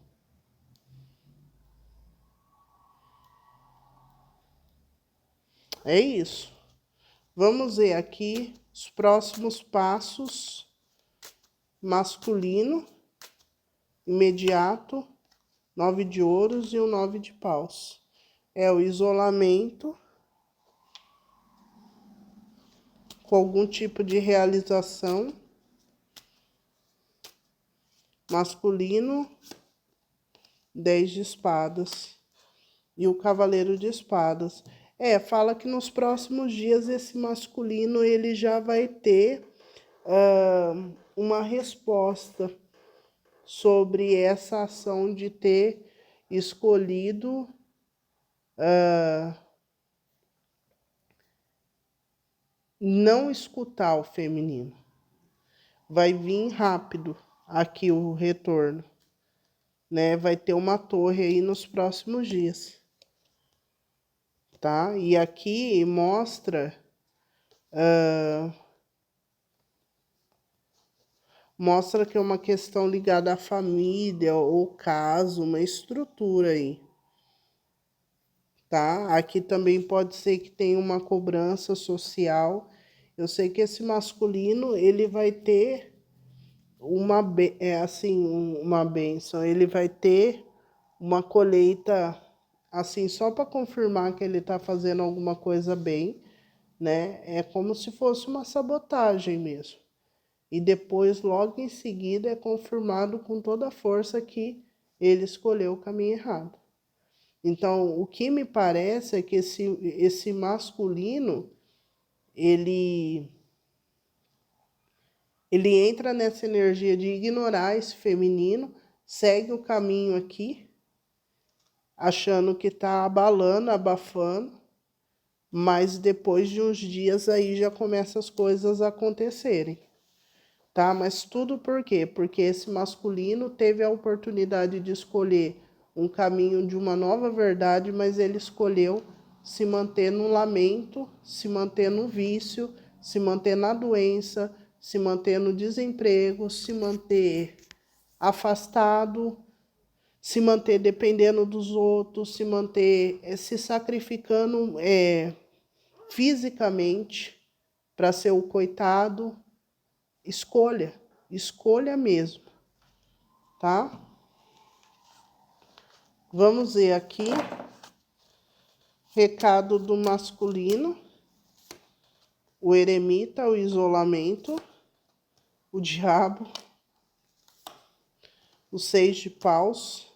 Speaker 1: É isso. Vamos ver aqui os próximos passos. Masculino, imediato, 9 de ouros e o 9 de paus. É o isolamento, com algum tipo de realização. Masculino, 10 de espadas. E o cavaleiro de espadas. Fala que nos próximos dias esse masculino ele já vai ter uma resposta sobre essa ação de ter escolhido não escutar o feminino. Vai vir rápido aqui o retorno, né? Vai ter uma torre aí nos próximos dias, tá? E aqui mostra mostra que é uma questão ligada à família ou caso, uma estrutura aí, tá? Aqui também pode ser que tenha uma cobrança social. Eu sei que esse masculino, ele vai ter uma bênção, ele vai ter uma colheita, assim, só para confirmar que ele está fazendo alguma coisa bem, né? É como se fosse uma sabotagem mesmo. E depois, logo em seguida, é confirmado com toda a força que ele escolheu o caminho errado. Então, o que me parece é que esse masculino, ele entra nessa energia de ignorar esse feminino, segue o caminho aqui, achando que está abalando, abafando, mas depois de uns dias aí já começam as coisas a acontecerem. Tá? Mas tudo por quê? Porque esse masculino teve a oportunidade de escolher um caminho de uma nova verdade, mas ele escolheu se manter no lamento, se manter no vício, se manter na doença, se manter no desemprego, se manter afastado, se manter dependendo dos outros, se manter se sacrificando fisicamente para ser o coitado. Escolha mesmo, tá? Vamos ver aqui, recado do masculino, o eremita, o isolamento, o diabo, o 6 de paus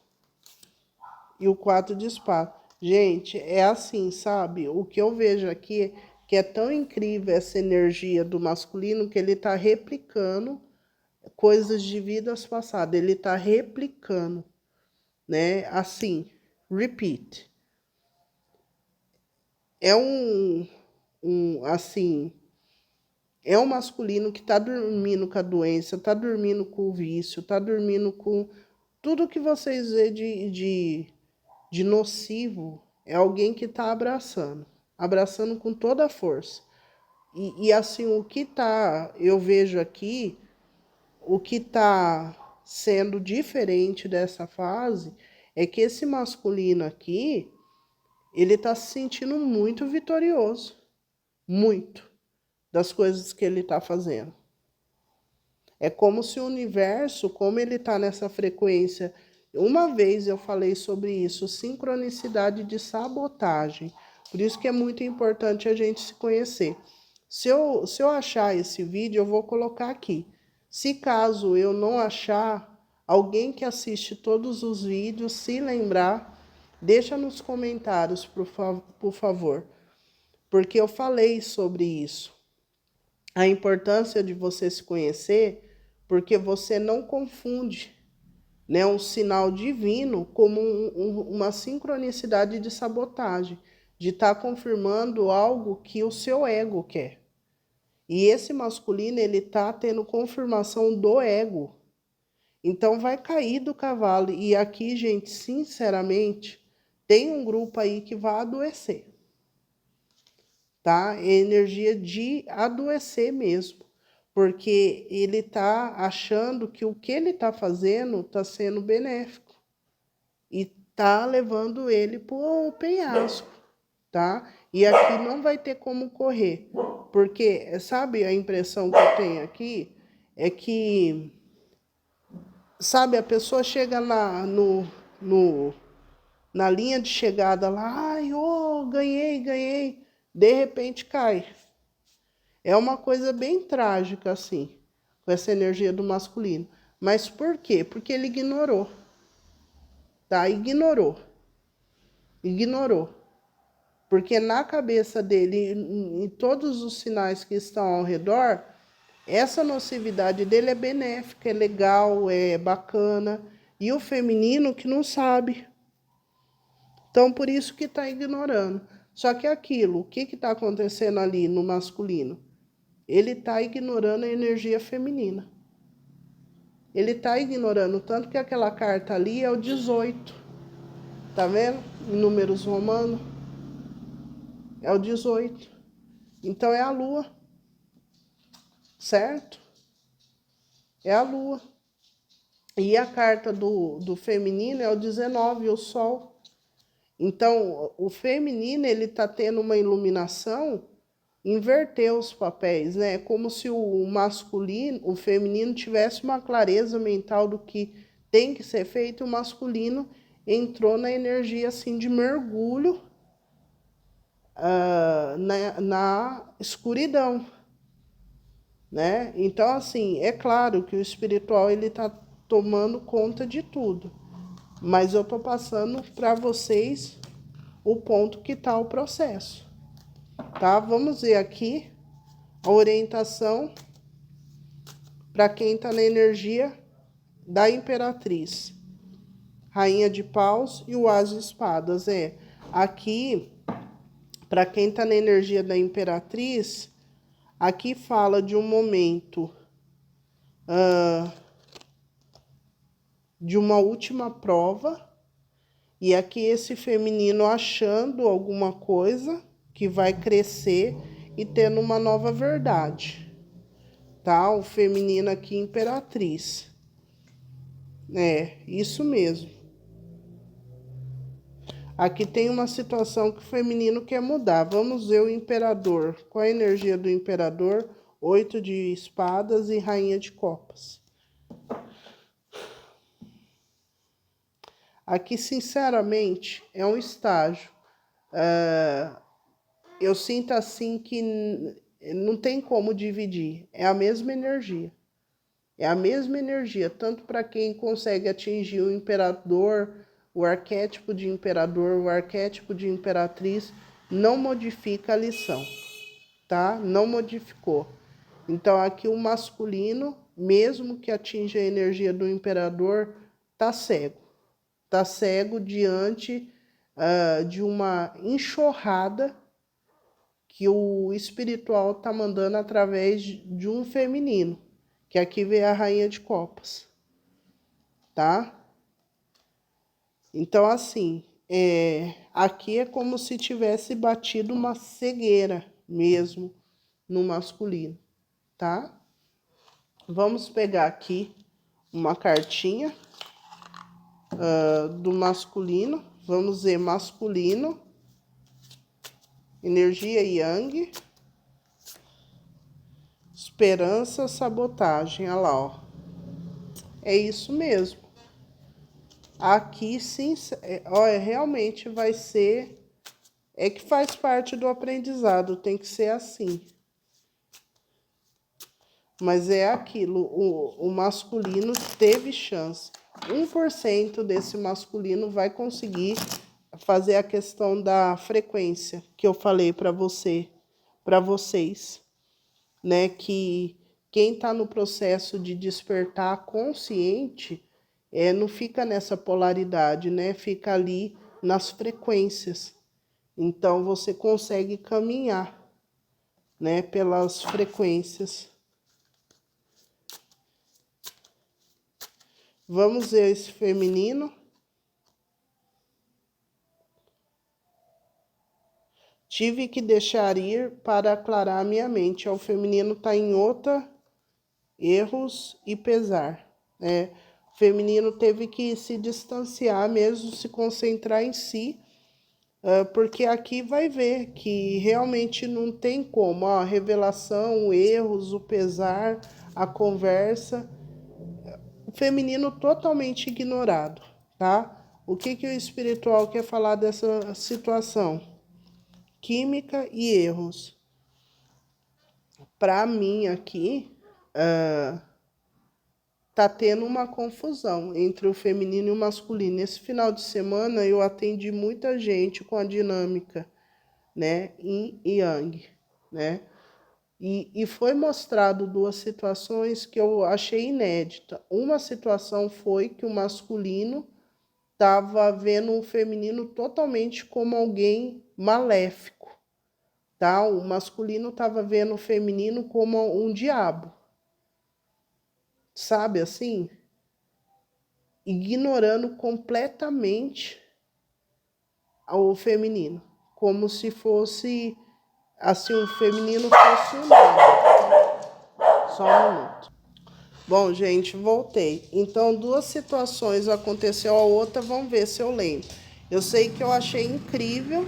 Speaker 1: e o 4 de espada. Gente, é assim, sabe? O que eu vejo aqui que é tão incrível essa energia do masculino que ele está replicando coisas de vidas passadas. Ele está replicando, né? Assim, repeat. É assim, é um masculino que está dormindo com a doença, está dormindo com o vício, está dormindo com tudo que vocês vê de nocivo. É alguém que está abraçando com toda a força. E assim, eu vejo aqui, o que está sendo diferente dessa fase é que esse masculino aqui, ele está se sentindo muito vitorioso, muito, das coisas que ele está fazendo. É como se o universo, como ele está nessa frequência, uma vez eu falei sobre isso, sincronicidade de sabotagem. Por isso que é muito importante a gente se conhecer. Se eu achar esse vídeo, eu vou colocar aqui. Se caso eu não achar, alguém que assiste todos os vídeos, se lembrar, Deixa nos comentários, por favor, porque eu falei sobre isso. A importância de você se conhecer, porque você não confunde, né, um sinal divino como uma sincronicidade de sabotagem, de estar confirmando algo que o seu ego quer. E esse masculino, ele está tendo confirmação do ego. Então vai cair do cavalo. E aqui, gente, sinceramente, tem um grupo aí que vai adoecer. Tá? É energia de adoecer mesmo. Porque ele está achando que o que ele está fazendo está sendo benéfico. E está levando ele para o penhasco. Tá? E aqui não vai ter como correr. Porque, sabe, a impressão que eu tenho aqui é que, sabe, a pessoa chega lá na linha de chegada lá, ai, oh, ganhei, de repente cai. É uma coisa bem trágica, assim, com essa energia do masculino. Mas por quê? Porque ele ignorou, tá? Ignorou. Porque na cabeça dele, em todos os sinais que estão ao redor, essa nocividade dele é benéfica, é legal, é bacana. E o feminino que não sabe. Então, por isso que está ignorando. Só que aquilo, o que está acontecendo ali no masculino? Ele está ignorando a energia feminina. Ele está ignorando, tanto que aquela carta ali é o 18. Tá vendo? Em números romanos. É o 18. Então é a lua. Certo? É a lua. E a carta do feminino é o 19, o sol. Então, o feminino, ele está tendo uma iluminação, inverter os papéis, né? Como se o masculino, o feminino tivesse uma clareza mental do que tem que ser feito, o masculino entrou na energia, assim, de mergulho na escuridão, né? Então, assim, é claro que o espiritual, ele está tomando conta de tudo. Mas eu estou passando para vocês o ponto que está o processo. Tá? Vamos ver aqui a orientação para quem está na energia da Imperatriz. Rainha de Paus e o As de Espadas. Aqui, para quem está na energia da Imperatriz, aqui fala de um momento de uma última prova, e aqui esse feminino achando alguma coisa que vai crescer e tendo uma nova verdade, tá? O feminino aqui, Imperatriz. Isso mesmo. Aqui tem uma situação que o feminino quer mudar. Vamos ver o imperador. Qual a energia do imperador? 8 de espadas e rainha de copas. Aqui, sinceramente, é um estágio. Eu sinto assim que não tem como dividir. É a mesma energia. É a mesma energia, tanto para quem consegue atingir o imperador, o arquétipo de imperador, o arquétipo de imperatriz, não modifica a lição, tá? Não modificou. Então, aqui o masculino, mesmo que atinja a energia do imperador, tá cego. Tá cego diante de uma enxurrada que o espiritual tá mandando através de um feminino, que aqui vem a rainha de copas, tá? Então, assim, aqui é como se tivesse batido uma cegueira mesmo no masculino, tá? Vamos pegar aqui uma cartinha do masculino. Vamos ver masculino, energia yang, esperança, sabotagem, olha lá, ó. É isso mesmo. Aqui sim, realmente vai ser, que faz parte do aprendizado, tem que ser assim. Mas é aquilo, o masculino teve chance. 1% desse masculino vai conseguir fazer a questão da frequência que eu falei para vocês, né? Que quem está no processo de despertar consciente não fica nessa polaridade, né? Fica ali nas frequências. Então você consegue caminhar, né? Pelas frequências. Vamos ver esse feminino. Tive que deixar ir para aclarar minha mente. O feminino está em outra, erros e pesar. O feminino teve que se distanciar mesmo, se concentrar em si, porque aqui vai ver que realmente não tem como. A revelação, erros, o pesar, a conversa. O feminino totalmente ignorado, tá? O que o espiritual quer falar dessa situação? Química e erros. Para mim aqui, tá tendo uma confusão entre o feminino e o masculino. Esse final de semana eu atendi muita gente com a dinâmica, né, yin e yang, né? E foi mostrado duas situações que eu achei inédita. Uma situação foi que o masculino estava vendo o feminino totalmente como alguém maléfico, tá? O masculino estava vendo o feminino como um diabo, sabe assim? Ignorando completamente o feminino, como se fosse assim, o feminino fosse um nada. Só um minuto. Bom, gente, voltei. Então, duas situações aconteceu, a outra, vamos ver se eu lembro. Eu sei que eu achei incrível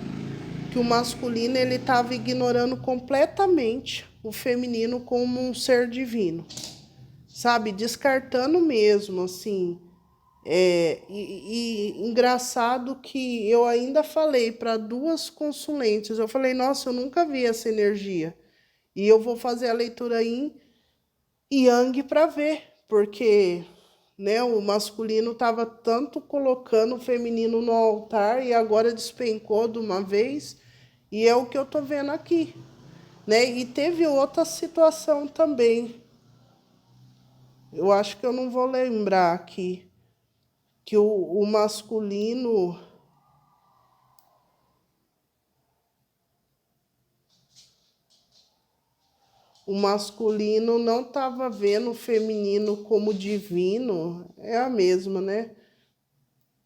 Speaker 1: que o masculino ele estava ignorando completamente o feminino como um ser divino, sabe? Descartando mesmo, assim. Engraçado que eu ainda falei para duas consulentes, eu falei, nossa, eu nunca vi essa energia. E eu vou fazer a leitura Yin e Yang para ver, porque né, o masculino estava tanto colocando o feminino no altar e agora despencou de uma vez, e é o que eu tô vendo aqui, né? E teve outra situação também. Eu acho que eu não vou lembrar aqui que o masculino não estava vendo o feminino como divino, é a mesma, né?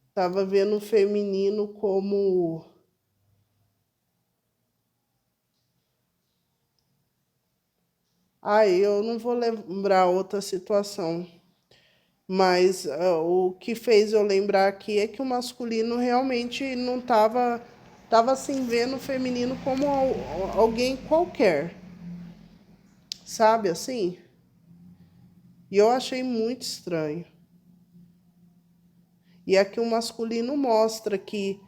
Speaker 1: Estava vendo o feminino como eu não vou lembrar outra situação, mas o que fez eu lembrar aqui é que o masculino realmente não estava assim vendo o feminino como alguém qualquer, sabe assim? E eu achei muito estranho. E aqui o masculino mostra que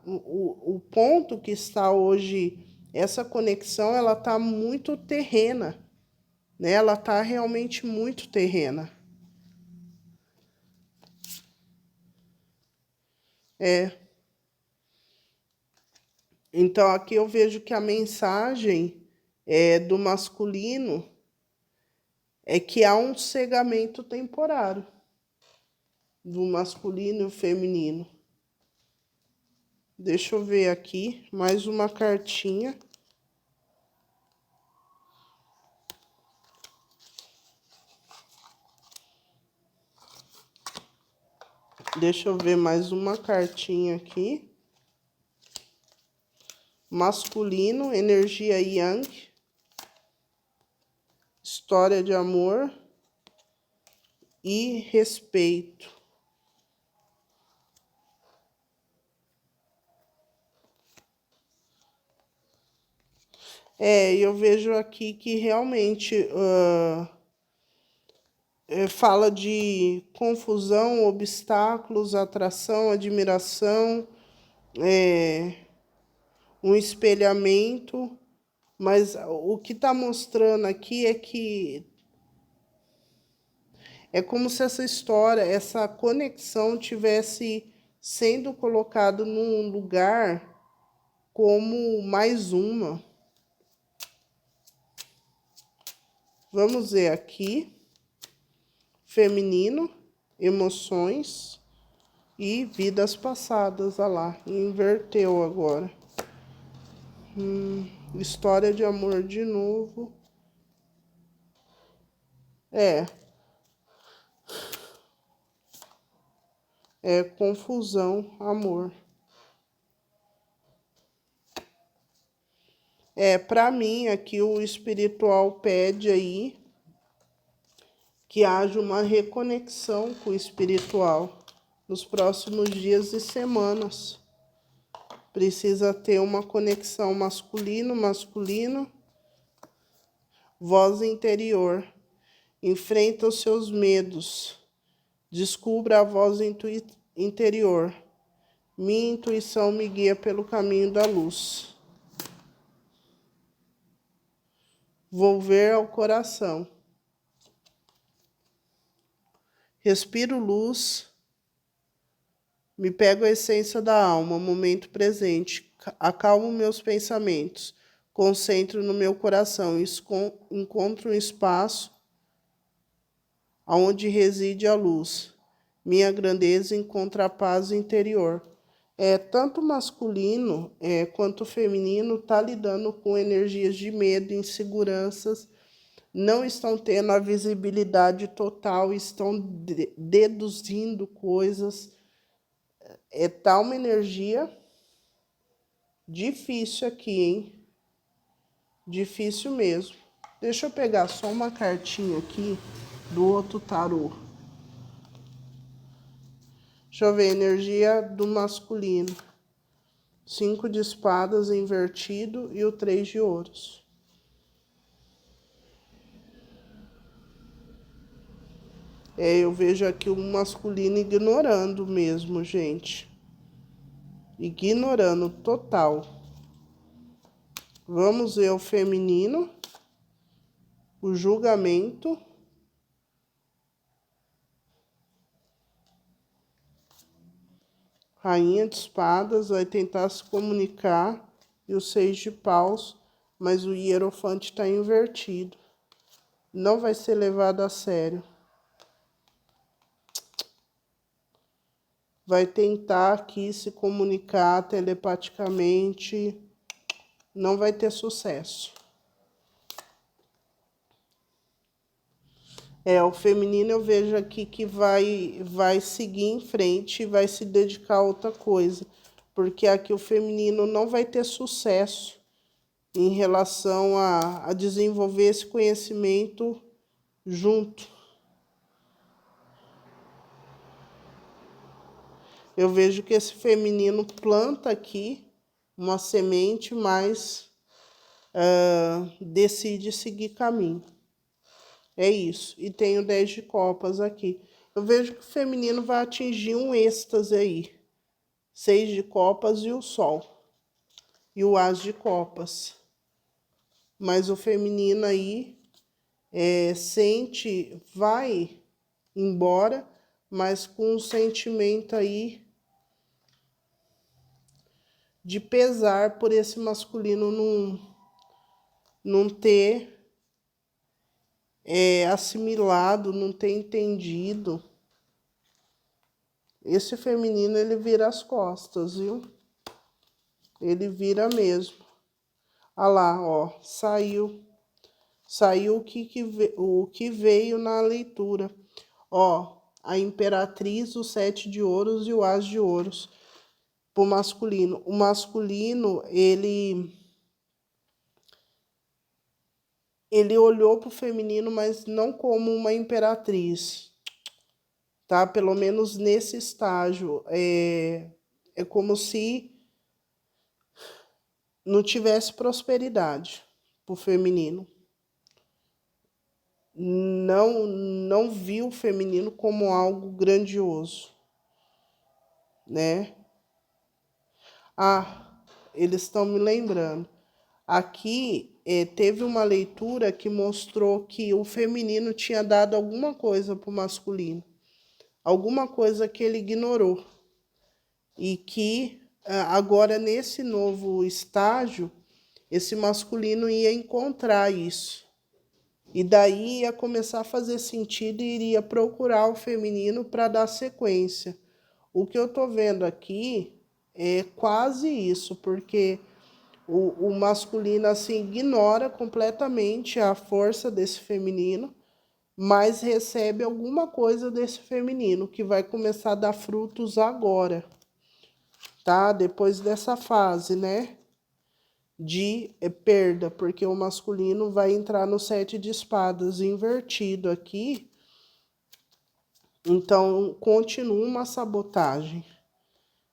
Speaker 1: o ponto que está hoje, essa conexão, ela está muito terrena, né? Ela está realmente muito terrena. Então, aqui eu vejo que a mensagem do masculino é que há um cegamento temporário do masculino e o feminino. Deixa eu ver aqui, mais uma cartinha. Deixa eu ver mais uma cartinha aqui. Masculino, energia yang. História de amor e respeito. Eu vejo aqui que realmente fala de confusão, obstáculos, atração, admiração, um espelhamento, mas o que está mostrando aqui é que é como se essa história, essa conexão tivesse sendo colocado num lugar como mais uma. Vamos ver aqui, feminino, emoções e vidas passadas, olha lá, inverteu agora. História de amor de novo. É confusão, amor. Para mim, aqui o espiritual pede aí que haja uma reconexão com o espiritual nos próximos dias e semanas. Precisa ter uma conexão masculino, voz interior. Enfrenta os seus medos. Descubra a voz interior. Minha intuição me guia pelo caminho da luz. Volver ao coração. Respiro luz. Me pego a essência da alma, momento presente. Acalmo meus pensamentos. Concentro no meu coração. Encontro um espaço onde reside a luz. Minha grandeza encontra a paz interior. Tanto masculino quanto feminino está lidando com energias de medo, inseguranças, não estão tendo a visibilidade total, estão deduzindo coisas. Tá uma energia difícil aqui, hein? Difícil mesmo. Deixa eu pegar só uma cartinha aqui do outro tarô. Deixa eu ver, energia do masculino. 5 de espadas invertido e o 3 de ouros. Eu vejo aqui o masculino ignorando mesmo, gente. Ignorando total. Vamos ver o feminino. O julgamento. Rainha de espadas vai tentar se comunicar e o 6 de paus, mas o hierofante está invertido. Não vai ser levado a sério. Vai tentar aqui se comunicar telepaticamente. Não vai ter sucesso. O feminino eu vejo aqui que vai seguir em frente e vai se dedicar a outra coisa. Porque aqui o feminino não vai ter sucesso em relação a desenvolver esse conhecimento junto. Eu vejo que esse feminino planta aqui uma semente, mas decide seguir caminho. É isso. E tem o 10 de copas aqui. Eu vejo que o feminino vai atingir um êxtase aí. 6 de copas e o sol. E o as de copas. Mas o feminino aí sente, vai embora, mas com um sentimento aí de pesar por esse masculino não ter assimilado, não ter entendido. Esse feminino, ele vira as costas, viu? Ele vira mesmo. Olha lá, ó, saiu o que veio na leitura. Ó, a imperatriz, o 7 de ouros e o as de ouros. Pro masculino. O masculino, ele olhou pro feminino, mas não como uma imperatriz. Tá? Pelo menos nesse estágio. É como se não tivesse prosperidade pro feminino. Não viu o feminino como algo grandioso, né? Eles estão me lembrando. Aqui teve uma leitura que mostrou que o feminino tinha dado alguma coisa pro masculino. Alguma coisa que ele ignorou. e que agora nesse novo estágio, esse masculino ia encontrar isso. E daí ia começar a fazer sentido e iria procurar o feminino para dar sequência. O que eu tô vendo aqui é quase isso, porque o masculino assim ignora completamente a força desse feminino, mas recebe alguma coisa desse feminino que vai começar a dar frutos agora, tá? Depois dessa fase, né? De perda, porque o masculino vai entrar no 7 de espadas invertido aqui. Então, continua uma sabotagem.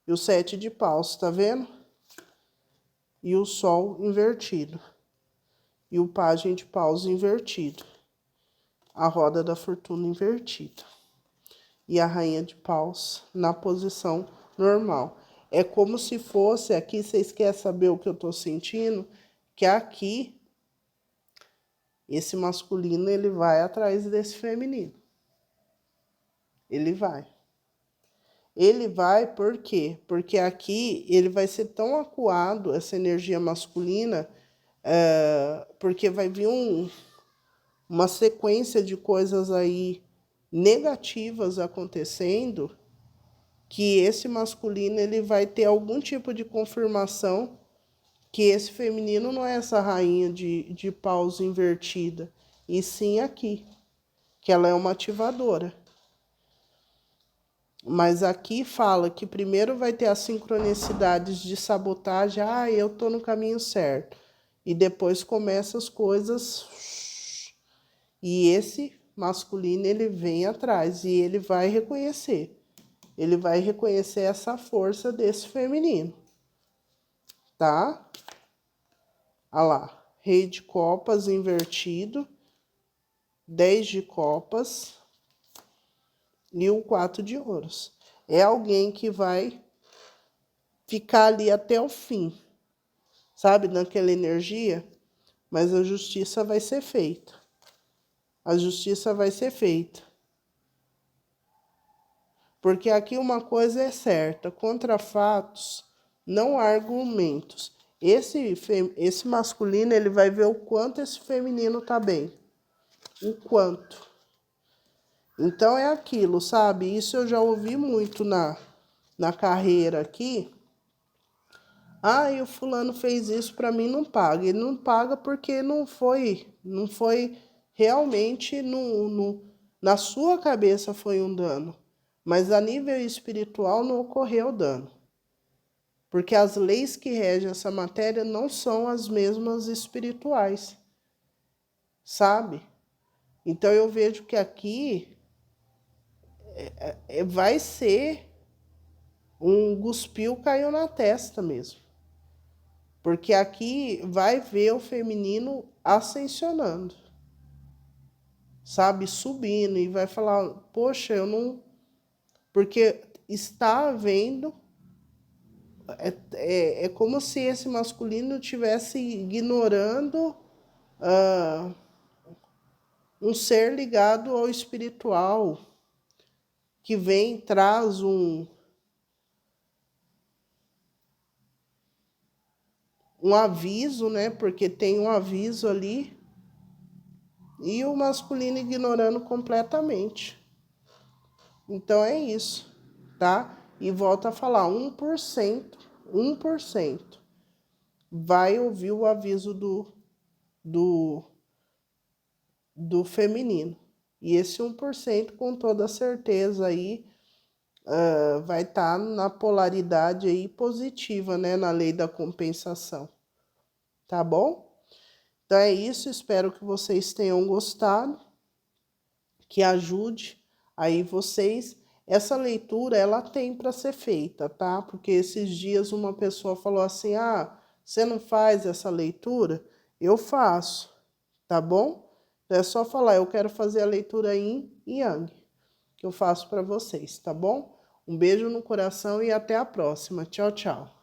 Speaker 1: E o 7 de paus, tá vendo? E o sol invertido. E o pajem de paus invertido. A roda da fortuna invertida. E a rainha de paus na posição normal. É como se fosse, aqui vocês querem saber o que eu tô sentindo? Que aqui, esse masculino, ele vai atrás desse feminino. Ele vai. Ele vai por quê? Porque aqui ele vai ser tão acuado, essa energia masculina, porque vai vir uma sequência de coisas aí negativas acontecendo, que esse masculino ele vai ter algum tipo de confirmação que esse feminino não é essa rainha de paus invertida, e sim aqui, que ela é uma ativadora. Mas aqui fala que primeiro vai ter as sincronicidades de sabotagem, eu tô no caminho certo. E depois começa as coisas. E esse masculino, ele vem atrás e ele vai reconhecer. Ele vai reconhecer essa força desse feminino. Tá? Olha lá. Rei de copas invertido. 10 de copas. E o 4 de ouros. É alguém que vai ficar ali até o fim, sabe, naquela energia, mas a justiça vai ser feita. A justiça vai ser feita. Porque aqui uma coisa é certa, contra fatos não há argumentos. Esse masculino, ele vai ver o quanto esse feminino tá bem. O quanto. Então é aquilo, sabe? Isso eu já ouvi muito na carreira aqui. E o fulano fez isso para mim, não paga. Ele não paga porque não foi realmente na sua cabeça foi um dano. Mas a nível espiritual não ocorreu dano. Porque as leis que regem essa matéria não são as mesmas espirituais. Sabe? Então eu vejo que aqui vai ser um cuspio caiu na testa mesmo. Porque aqui vai ver o feminino ascensionando, sabe? Subindo e vai falar, poxa, eu não... Porque está havendo... É como se esse masculino estivesse ignorando um ser ligado ao espiritual, que vem, traz um aviso, né? Porque tem um aviso ali, e o masculino ignorando completamente. Então é isso, tá? E volta a falar, 1% vai ouvir o aviso do feminino. E esse 1%, com toda certeza, aí vai estar na polaridade aí positiva, né? Na lei da compensação. Tá bom? Então é isso, espero que vocês tenham gostado, que ajude aí vocês. Essa leitura, ela tem para ser feita, tá? Porque esses dias uma pessoa falou assim, você não faz essa leitura? Eu faço, tá bom? É só falar, eu quero fazer a leitura Yin e Yang, que eu faço para vocês, tá bom? Um beijo no coração e até a próxima. Tchau, tchau.